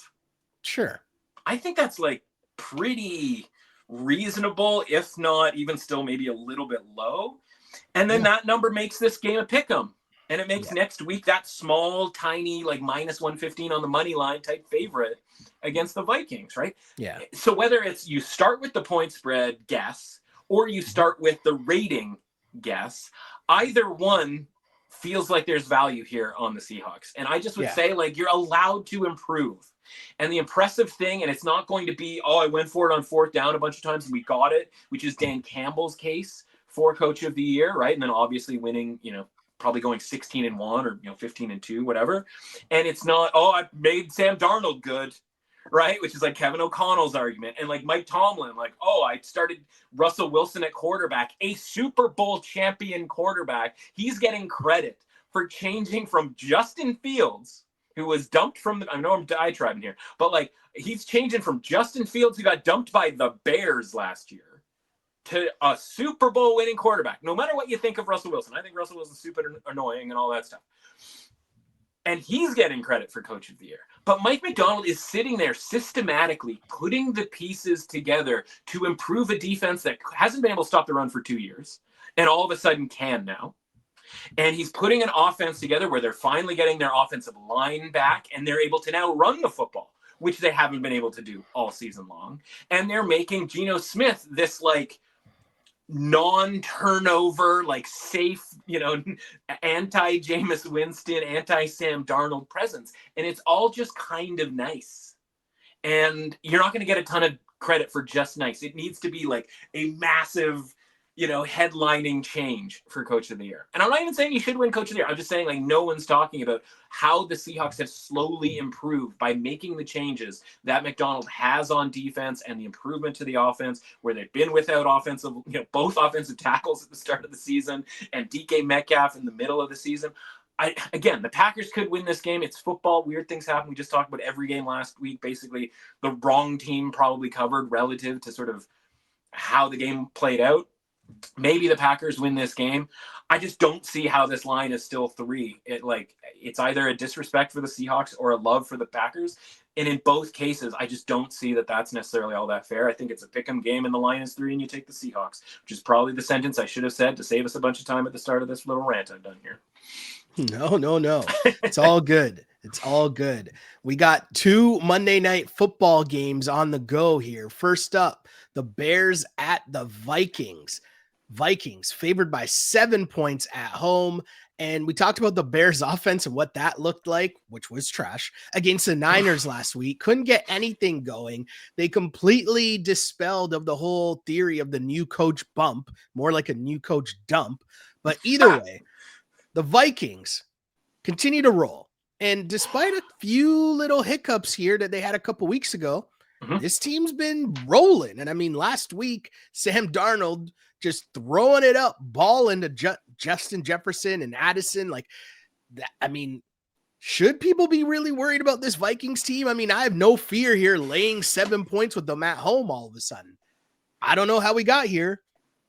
Sure. I think that's like pretty reasonable, if not even still maybe a little bit low. And then that number makes this game a pick'em. And it makes next week that small, tiny, like -115 on the money line type favorite against the Vikings, right? Yeah. So whether it's you start with the point spread guess or you start with the rating guess, either one feels like there's value here on the Seahawks. And I just would say, like, you're allowed to improve. And the impressive thing, and it's not going to be, I went for it on fourth down a bunch of times and we got it, which is Dan Campbell's case for Coach of the Year, right? And then obviously winning, probably going 16-1 or 15-2, whatever. And it's not, I made Sam Darnold good, right? Which is like Kevin O'Connell's argument. And like Mike Tomlin, like, I started Russell Wilson at quarterback, a Super Bowl champion quarterback. He's getting credit for changing from Justin Fields, who was dumped from I know I'm diatribing here, but like he's changing from Justin Fields, who got dumped by the Bears last year, to a Super Bowl winning quarterback. No matter what you think of Russell Wilson, I think Russell Wilson's super annoying and all that stuff. And he's getting credit for Coach of the Year. But Mike Macdonald is sitting there systematically putting the pieces together to improve a defense that hasn't been able to stop the run for 2 years and all of a sudden can now. And he's putting an offense together where they're finally getting their offensive line back and they're able to now run the football, which they haven't been able to do all season long. And they're making Geno Smith this like non-turnover, like safe, anti-Jameis Winston, anti-Sam Darnold presence. And it's all just kind of nice. And you're not going to get a ton of credit for just nice. It needs to be like a massive headlining change for Coach of the Year. And I'm not even saying he should win Coach of the Year. I'm just saying, like, no one's talking about how the Seahawks have slowly improved by making the changes that McDonald has on defense and the improvement to the offense, where they've been without both offensive tackles at the start of the season and DK Metcalf in the middle of the season. Again, the Packers could win this game. It's football. Weird things happen. We just talked about every game last week. Basically, the wrong team probably covered relative to sort of how the game played out. Maybe the Packers win this game. I just don't see how this line is still 3. It's either a disrespect for the Seahawks or a love for the Packers. And in both cases, I just don't see that that's necessarily all that fair. I think it's a pick'em game and the line is 3 and you take the Seahawks, which is probably the sentence I should have said to save us a bunch of time at the start of this little rant I've done here. No. It's all good. It's all good. We got 2 Monday Night Football games on the go here. First up, the Bears at the Vikings. Vikings favored by 7 points at home. And we talked about the Bears offense and what that looked like, which was trash, against the Niners last week. Couldn't get anything going. They completely dispelled of the whole theory of the new coach bump, more like a new coach dump. But either way, the Vikings continue to roll. And despite a few little hiccups here that they had a couple weeks ago, this team's been rolling. And I mean, last week, Sam Darnold just throwing it up, ball into Justin Jefferson and Addison. Like that. I mean, should people be really worried about this Vikings team? I mean, I have no fear here laying 7 points with them at home all of a sudden. I don't know how we got here,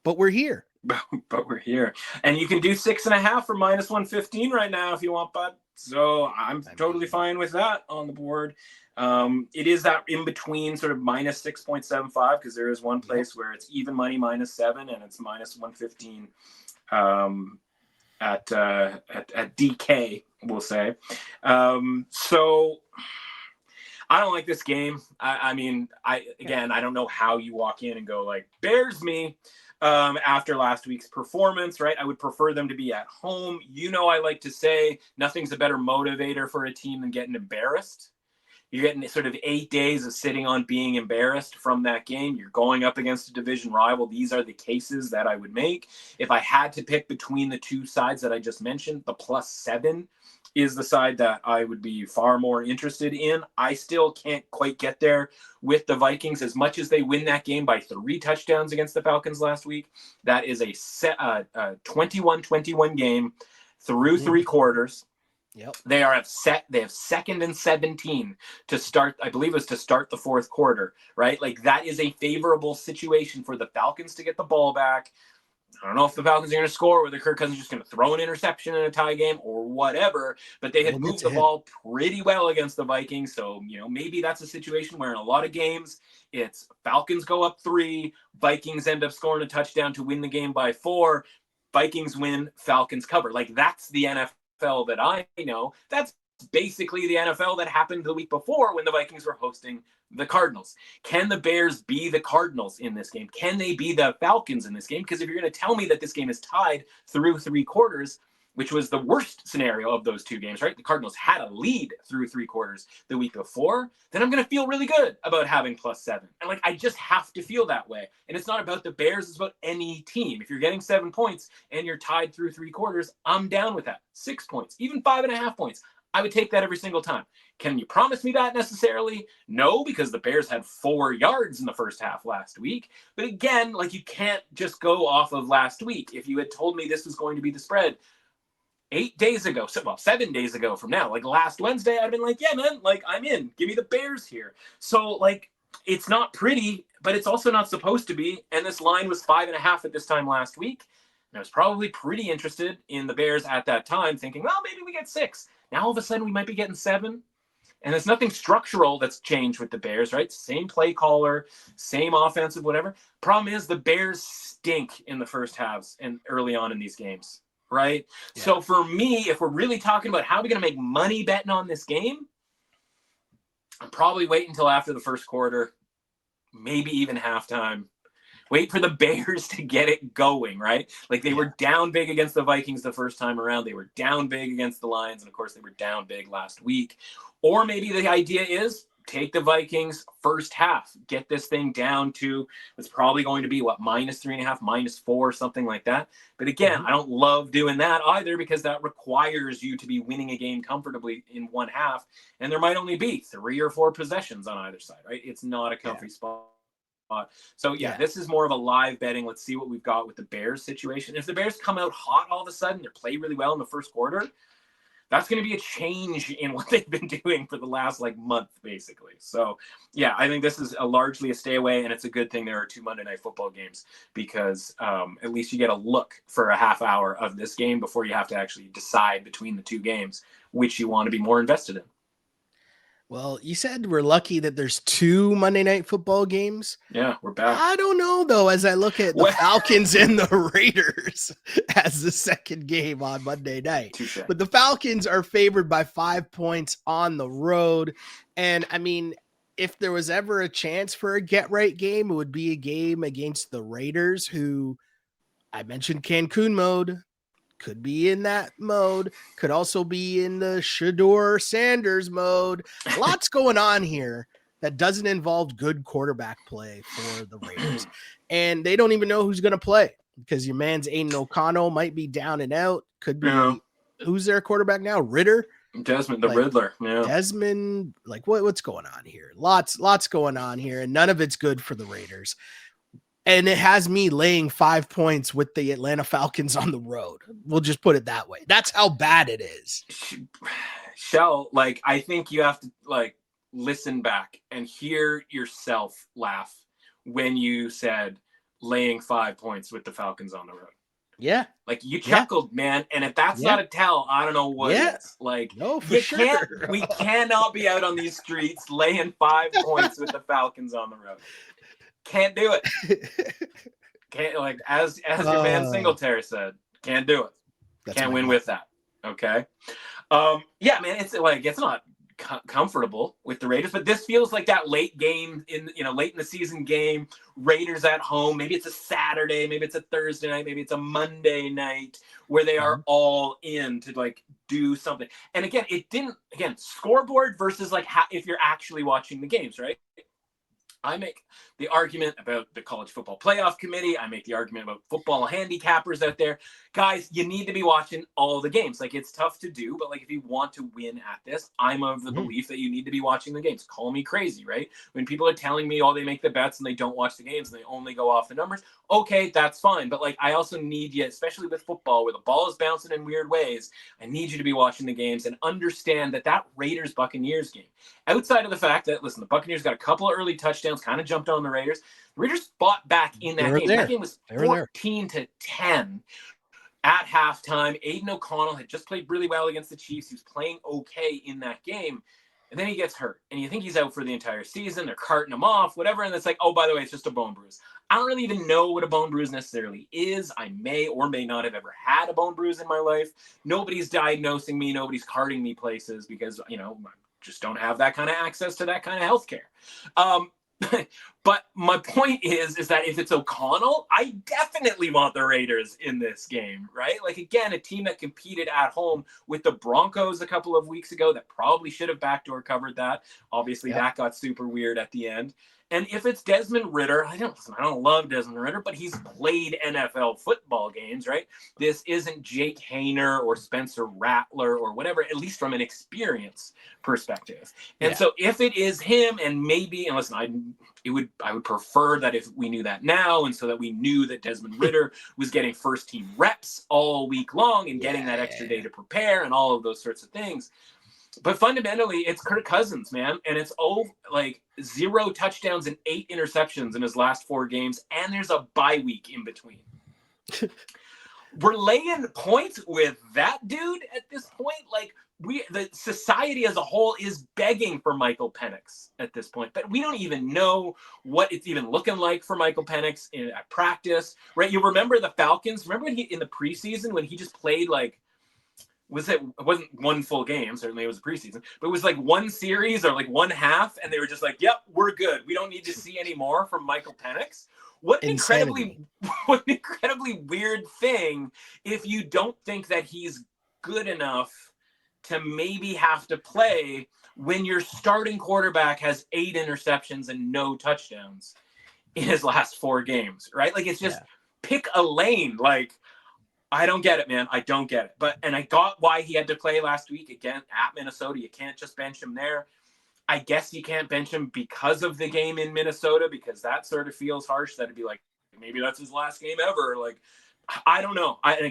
but we're here. But we're here. And you can do 6.5 for -115 right now if you want, bud. So I'm totally fine with that on the board. It is that in between sort of -6.75 because there is one place where it's even money -7 and it's -115 at DK, we'll say. So I don't like this game. I mean, I don't know how you walk in and go like, Bears me. After last week's performance, right? I would prefer them to be at home. I like to say nothing's a better motivator for a team than getting embarrassed. You're getting sort of 8 days of sitting on being embarrassed from that game. You're going up against a division rival. These are the cases that I would make. If I had to pick between the two sides that I just mentioned, the +7 is the side that I would be far more interested in. I still can't quite get there with the Vikings as much as they win that game by 3 touchdowns against the Falcons last week. That is a 21-21 game through 3 quarters. Yep. They have 2nd and 17 to start. I believe it was to start the 4th quarter, right? Like that is a favorable situation for the Falcons to get the ball back. I don't know if the Falcons are going to score, whether Kirk Cousins is just going to throw an interception in a tie game or whatever, but they had moved the ball pretty well against the Vikings. So, maybe that's a situation where in a lot of games, it's Falcons go up 3, Vikings end up scoring a touchdown to win the game by 4, Vikings win, Falcons cover. Like that's the NFL that I know. That's basically the NFL that happened the week before when the Vikings were hosting the Cardinals. Can the Bears be the Cardinals in this game? Can they be the Falcons in this game? Because if you're going to tell me that this game is tied through 3 quarters, which was the worst scenario of those 2 games, right? The Cardinals had a lead through 3 quarters the week before, then I'm going to feel really good about having +7. And I just have to feel that way. And it's not about the Bears, it's about any team. If you're getting 7 points and you're tied through 3 quarters, I'm down with that. 6 points, even 5.5 points. I would take that every single time. Can you promise me that necessarily? No, because the Bears had 4 yards in the first half last week. But again, you can't just go off of last week. If you had told me this was going to be the spread 7 days ago from now, last Wednesday, I'd been like, yeah, man, I'm in. Give me the Bears here. So, it's not pretty, but it's also not supposed to be. And this line was 5.5 at this time last week. And I was probably pretty interested in the Bears at that time, thinking, well, maybe we get 6. Now, all of a sudden, we might be getting 7. And there's nothing structural that's changed with the Bears, right? Same play caller, same offensive, whatever. Problem is the Bears stink in the first halves and early on in these games, right? Yeah. So for me, if we're really talking about how we're going to make money betting on this game, I'm probably waiting until after the first quarter, maybe even halftime. Wait for the Bears to get it going, right? They were down big against the Vikings the first time around. They were down big against the Lions. And, of course, they were down big last week. Or maybe the idea is take the Vikings first half, get this thing down to, it's probably going to be -3.5, -4, something like that. But again, I don't love doing that either, because that requires you to be winning a game comfortably in one half. And there might only be 3 or 4 possessions on either side, right? It's not a comfy spot. So this is more of a live betting. Let's see what we've got with the Bears situation. If the Bears come out hot all of a sudden, they play really well in the first quarter, that's going to be a change in what they've been doing for the last month, basically. So, I think this is largely a stay away, and it's a good thing there are 2 Monday Night Football games, because at least you get a look for a half hour of this game before you have to actually decide between the 2 games which you want to be more invested in. Well, you said we're lucky that there's 2 Monday Night Football games. Yeah, we're back. I don't know, though, as I look at the Falcons and the Raiders as the second game on Monday night. Touché. But the Falcons are favored by 5 points on the road. And, I mean, if there was ever a chance for a get-right game, it would be a game against the Raiders, who I mentioned Cancun mode. Could be in that mode. Could also be in the Shedeur Sanders mode. Lots going on here that doesn't involve good quarterback play for the Raiders. And they don't even know who's going to play, because your man's Aiden O'Connell might be down and out. Could be who's their quarterback now? Ritter? Desmond, the Riddler. Yeah. Desmond, what's going on here? Lots going on here, and none of it's good for the Raiders. And it has me laying 5 points with the Atlanta Falcons on the road. We'll just put it that way. That's how bad it is. Shell, I think you have to listen back and hear yourself laugh when you said laying 5 points with the Falcons on the road. Yeah. You chuckled, man. And if that's not a tell, I don't know what is. No, for sure. We cannot be out on these streets laying 5 points with the Falcons on the road. Can't do it. Can't, as your man Singletary said, can't do it. Can't win with that. Okay. Man, it's not comfortable with the Raiders, but this feels like that late game late in the season game. Raiders at home. Maybe it's a Saturday, maybe it's a Thursday night, maybe it's a Monday night, where they are all in to do something. And again, scoreboard versus if you're actually watching the games, right? I make the argument about the College Football Playoff Committee. I make the argument about football handicappers out there. Guys, you need to be watching all the games. It's tough to do, but if you want to win at this, I'm of the belief that you need to be watching the games. Call me crazy, right? When people are telling me, they make the bets and they don't watch the games and they only go off the numbers, okay, that's fine. But I also need you, especially with football, where the ball is bouncing in weird ways, I need you to be watching the games and understand that Raiders-Buccaneers game, outside of the fact that, listen, the Buccaneers got a couple of early touchdowns, kind of jumped on the Raiders. The Raiders fought back in that game. That game was 14-10 at halftime. Aiden O'Connell had just played really well against the Chiefs. He was playing okay in that game. And then he gets hurt. And you think he's out for the entire season. They're carting him off, whatever. And it's oh, by the way, it's just a bone bruise. I don't really even know what a bone bruise necessarily is. I may or may not have ever had a bone bruise in my life. Nobody's diagnosing me. Nobody's carting me places, because, I just don't have that kind of access to that kind of healthcare. But my point is that if it's O'Connell, I definitely want the Raiders in this game, right? Again, a team that competed at home with the Broncos a couple of weeks ago that probably should have backdoor covered that. Obviously, that got super weird at the end. And if it's Desmond Ritter, I don't love Desmond Ritter, but he's played NFL football games, right? This isn't Jake Hayner or Spencer Rattler or whatever, at least from an experience perspective. And so if it is him, and maybe, and listen, I would prefer that if we knew that now, and so that we knew that Desmond Ritter was getting first team reps all week long and getting that extra day to prepare and all of those sorts of things. But fundamentally, it's Kirk Cousins, man. And it's 0 touchdowns and 8 interceptions in his last 4 games. And there's a bye week in between. We're laying points with that dude at this point. The society as a whole is begging for Michael Penix at this point. But we don't even know what it's even looking like for Michael Penix at practice, right? You remember the Falcons? Remember when in the preseason, when he just played it wasn't one full game, certainly it was a preseason, but it was one series or one half, and they were just yep, we're good. We don't need to see any more from Michael Penix. What an incredibly weird thing if you don't think that he's good enough to maybe have to play when your starting quarterback has 8 interceptions and no touchdowns in his last 4 games, right? Like, it's just pick a lane. Like, I don't get it, man. I don't get it. And I got why he had to play last week again at Minnesota. You can't just bench him there. I guess you can't bench him because of the game in Minnesota, because that sort of feels harsh. That'd be like, maybe that's his last game ever. Like, I don't know. I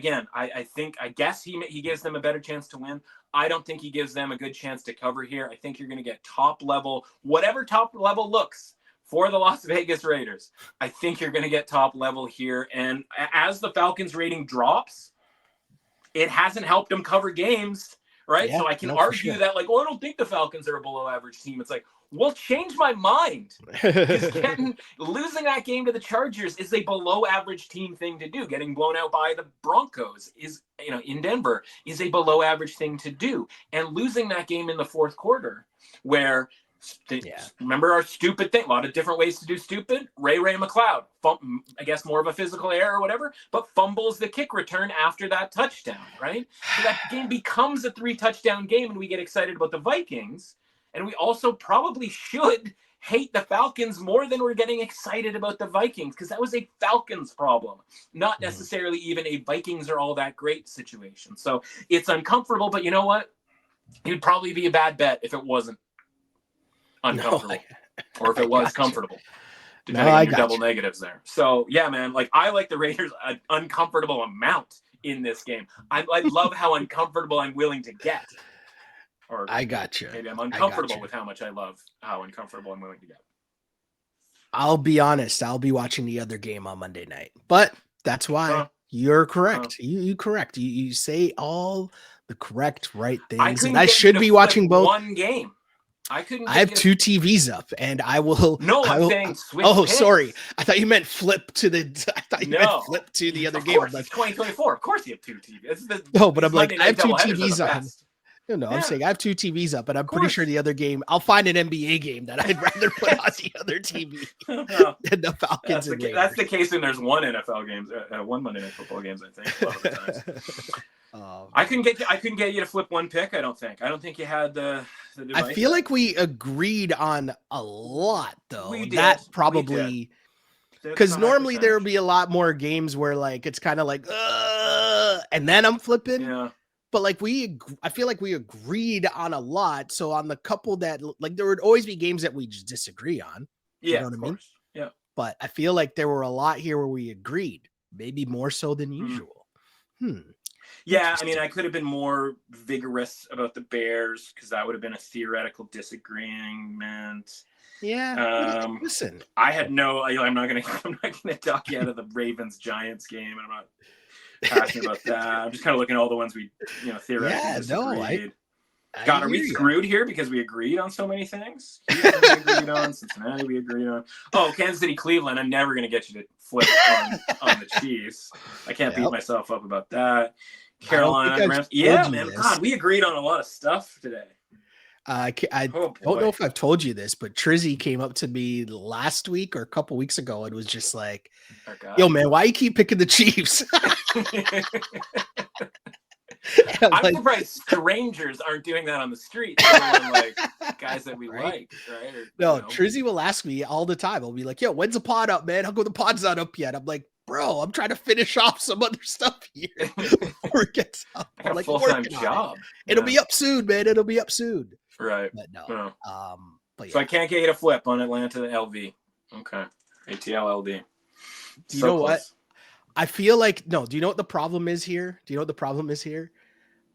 guess he gives them a better chance to win. I don't think he gives them a good chance to cover here. I think you're going to get top level, whatever top level looks for the Las Vegas Raiders. I think you're going to get top level here. And as the Falcons rating drops, it hasn't helped them cover games, right? So I can argue that, like, I don't think the Falcons are a below average team. It's like, well, change my mind. Losing that game to the Chargers is a below average team thing to do. Getting blown out by the Broncos is, in Denver, is a below average thing to do. And losing that game in the fourth quarter, where remember our stupid thing, a lot of different ways to do stupid. Ray McLeod, I guess more of a physical error or whatever, but fumbles the kick return after that touchdown, right? So that game becomes a 3-touchdown game, and we get excited about the Vikings. And we also probably should hate the Falcons more than we're getting excited about the Vikings, because that was a Falcons problem, not necessarily even a Vikings are all that great situation. So it's uncomfortable, but you know what? It would probably be a bad bet if it wasn't uncomfortable, or if it was comfortable, depending on your double negatives there. So yeah, man, like, I like the Raiders an uncomfortable amount in this game. I love how uncomfortable I'm willing to get. Or I got you. Maybe I'm uncomfortable with how much I love how uncomfortable I'm willing to get. I'll be honest. I'll be watching the other game on Monday night, but that's why you're correct. You correct. You say all the correct, right things. And I should be watching both. One game. I have 2 TVs up, and I will. No, I'm saying switch. Sorry. I thought you meant flip to the. I thought you meant flip to the other game. Of course, it's 2024. Of course, you have 2 TVs. But I'm like, I have 2 TVs on. No, I'm saying I have 2 TVs up, and I'm pretty sure the other game, I'll find an NBA game that I'd rather put on the other TV than the Falcons. That's the case when there's one NFL games, one Monday Night Football games, I think, a lot of the times. I couldn't get you to flip one pick. I don't think you had the device. I feel like we agreed on a lot, though. We did. That probably, because normally there would be a lot more games where, like, it's kind of like, and then I'm flipping. Yeah. But like I feel like we agreed on a lot. So on the couple that, like, there would always be games that we just disagree on. Yeah, you know what I mean? Yeah. But I feel like there were a lot here where we agreed, maybe more so than usual. Yeah, I mean, I could have been more vigorous about the Bears, because that would have been a theoretical disagreement. Yeah. Listen, I had I'm not gonna talk you out of the Ravens Giants game. I'm not passionate about that. I'm just kind of looking at all the ones we, theoretically disagreed. God, are we screwed here because we agreed on so many things? Houston we agreed on, Cincinnati we agreed on. Oh, Kansas City, Cleveland. I'm never gonna get you to flip on the Chiefs. I can't beat myself up about that. Carolina, Rams. Yeah, man. God, we agreed on a lot of stuff today. I don't know if I've told you this, but Trizzy came up to me last week or a couple weeks ago and was just like, yo, man, why you keep picking the Chiefs? I'm surprised strangers aren't doing that on the street. Like guys that we like, right? Trizzy will ask me all the time. I'll be like, yo, when's the pod up, man? How come the pod's not up yet? I'm like, bro, I'm trying to finish off some other stuff here before it gets up. I got a full-time job. It'll be up soon, man. It'll be up soon. Right. But no. But so I can't get you to flip on Atlanta LV. Okay. ATL LD. Do you know what? I feel like, do you know what the problem is here?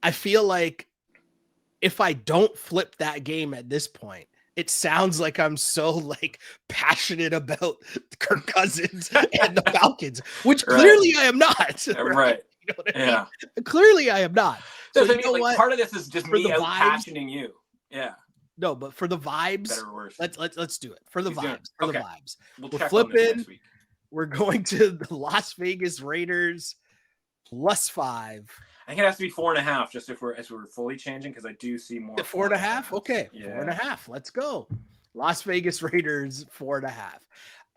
I feel like if I don't flip that game at this point, it sounds like I'm so like passionate about Kirk Cousins and the Falcons, which clearly I am not. Right. You know what I mean? Clearly I am not. So you know what? Part of this is just me passioning you. Yeah. No, but for the vibes, better or worse. Let's do it. For the vibes. The vibes. We're flipping. We're going to the Las Vegas Raiders +5. I think it has to be 4.5, just as we're fully changing, because I do see more. 4.5? Okay. Yeah. 4.5. Let's go. Las Vegas Raiders 4.5.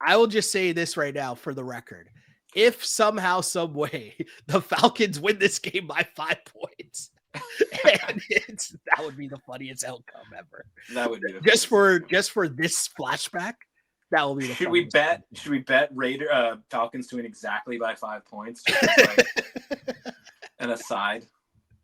I will just say this right now for the record. If somehow, some way, the Falcons win this game by 5 points, And that would be the funniest outcome ever. That would be just for this flashback. That will be the Should we bet Falcons to win exactly by 5 points? Just like an aside.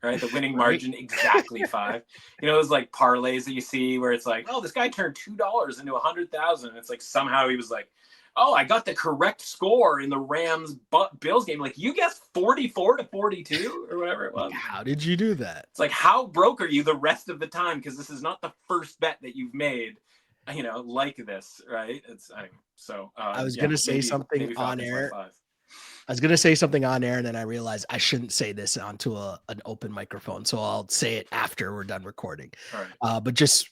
Right, the winning margin exactly 5. You know those like parlays that you see where it's like, oh, this guy turned $2 into 100,000. It's like somehow he was like, oh, I got the correct score in the Rams Bills game. Like you guessed 44-42 or whatever it was. How did you do that? It's like, how broke are you the rest of the time? Because this is not the first bet that you've made, like this, right? I was gonna say something on air. I was going to say something on air, and then I realized I shouldn't say this onto an open microphone. So I'll say it after we're done recording. All right. But just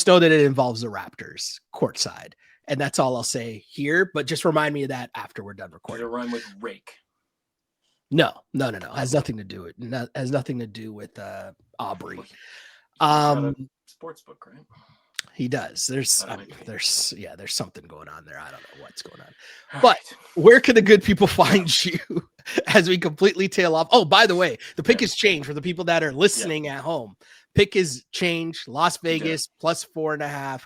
know that it involves the Raptors courtside. And that's all I'll say here. But just remind me of that after we're done recording. Run with Rake. No. Has nothing to do with Aubrey. Sports book, right? He does. There's something going on there. I don't know what's going on. But where can the good people find you as we completely tail off? Oh, by the way, the pick has changed for the people that are listening at home. Pick is changed. Las Vegas plus 4.5.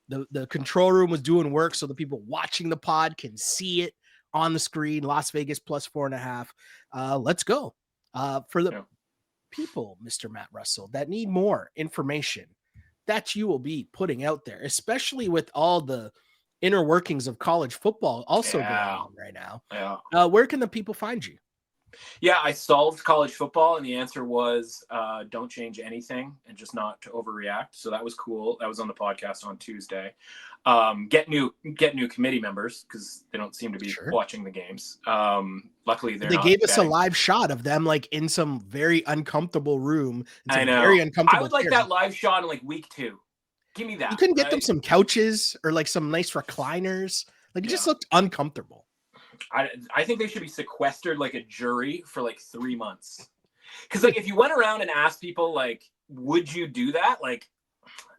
The control room was doing work, so the people watching the pod can see it on the screen. Las Vegas plus 4.5. Let's go. For the people, Mr. Matt Russell, that need more information that you will be putting out there, especially with all the inner workings of college football also going on right now. Yeah. Where can the people find you? Yeah, I solved college football, and the answer was don't change anything and just not to overreact. So that was cool. That was on the podcast on Tuesday. Get new committee members because they don't seem to be watching the games. Luckily, they gave us a live shot of them like in some very uncomfortable room. I know. Very uncomfortable. I would like that live shot in like week 2. Give me that. You couldn't get them some couches or like some nice recliners. Like it just looked uncomfortable. I think they should be sequestered like a jury for like 3 months. Because like if you went around and asked people like, would you do that? Like,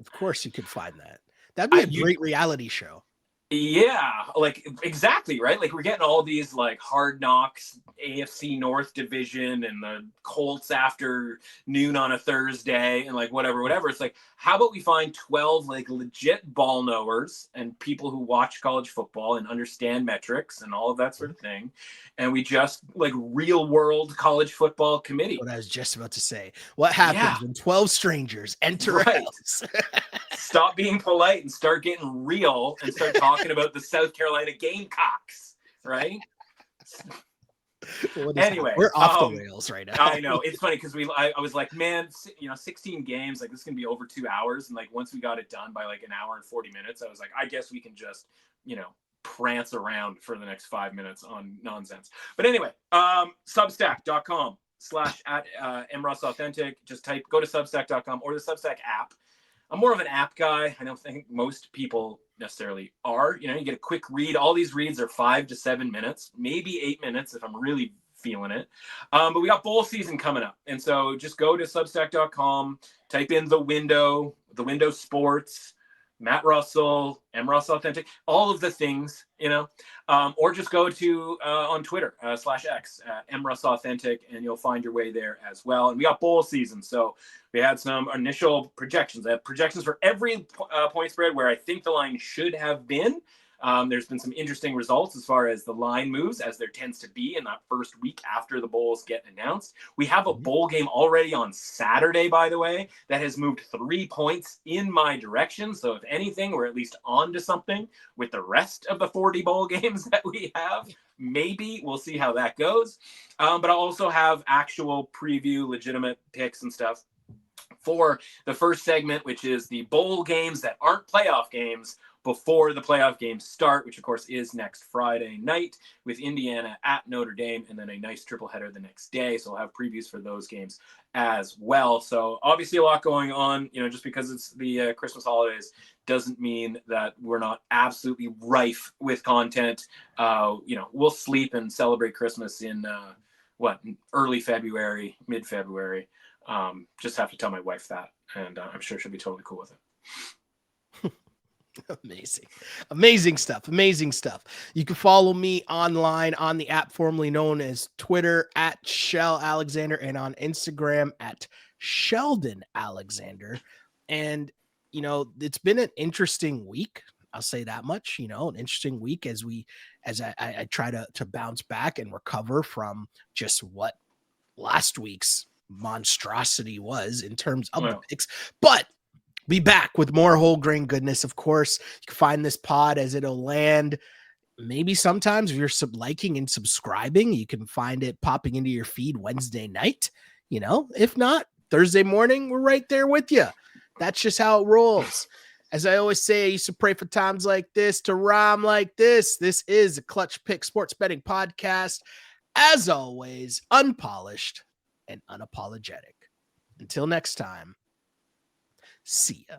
of course you could find that. That'd be a great reality show. Yeah, like exactly, right? Like we're getting all these like Hard Knocks, AFC North division and the Colts after noon on a Thursday and like whatever. It's like, how about we find 12 like legit ball knowers and people who watch college football and understand metrics and all of that sort of thing. And we just like real world college football committee. What I was just about to say. What happens when 12 strangers enter a house? Stop being polite and start getting real and start talking about the South Carolina Gamecocks, right? Anyway, we're off the rails right now. I know. It's funny because I was like, man, 16 games, like this is gonna be over 2 hours. And like once we got it done by like an hour and 40 minutes, I was like, I guess we can just, prance around for the next 5 minutes on nonsense. But anyway, substack.com/@mrussauthentic. Just go to substack.com or the Substack app. I'm more of an app guy. I don't think most people necessarily are. You get a quick read. All these reads are 5 to 7 minutes, maybe 8 minutes if I'm really feeling it. But we got bowl season coming up. And so just go to substack.com, type in the window sports, Matt Russell, MRuss Authentic, all of the things, or just go to on Twitter /X MRuss Authentic, and you'll find your way there as well. And we got bowl season. So we had some initial projections. I have projections for every point spread where I think the line should have been. There's been some interesting results as far as the line moves, as there tends to be in that first week after the bowls get announced. We have a bowl game already on Saturday, by the way, that has moved 3 points in my direction. So if anything, we're at least on to something with the rest of the 40 bowl games that we have. Maybe we'll see how that goes. But I'll also have actual preview, legitimate picks and stuff for the first segment, which is the bowl games that aren't playoff games before the playoff games start, which of course is next Friday night with Indiana at Notre Dame, and then a nice triple header the next day. So I'll have previews for those games as well. So obviously a lot going on, just because it's the Christmas holidays doesn't mean that we're not absolutely rife with content. We'll sleep and celebrate Christmas in early February, mid-February. Just have to tell my wife that, and I'm sure she'll be totally cool with it. Amazing stuff. You can follow me online on the app formerly known as Twitter at Shell Alexander and on Instagram at Sheldon Alexander. And, it's been an interesting week. I'll say that much, an interesting week as I try to bounce back and recover from just what last week's monstrosity was in terms of the picks, but be back with more whole grain goodness. Of course, you can find this pod as it'll land. Maybe sometimes if you're liking and subscribing, you can find it popping into your feed Wednesday night. If not, Thursday morning, we're right there with you. That's just how it rolls. As I always say, I used to pray for times like this, to rhyme like this. This is a Clutch Pick Sports Betting Podcast. As always, unpolished and unapologetic. Until next time, see ya.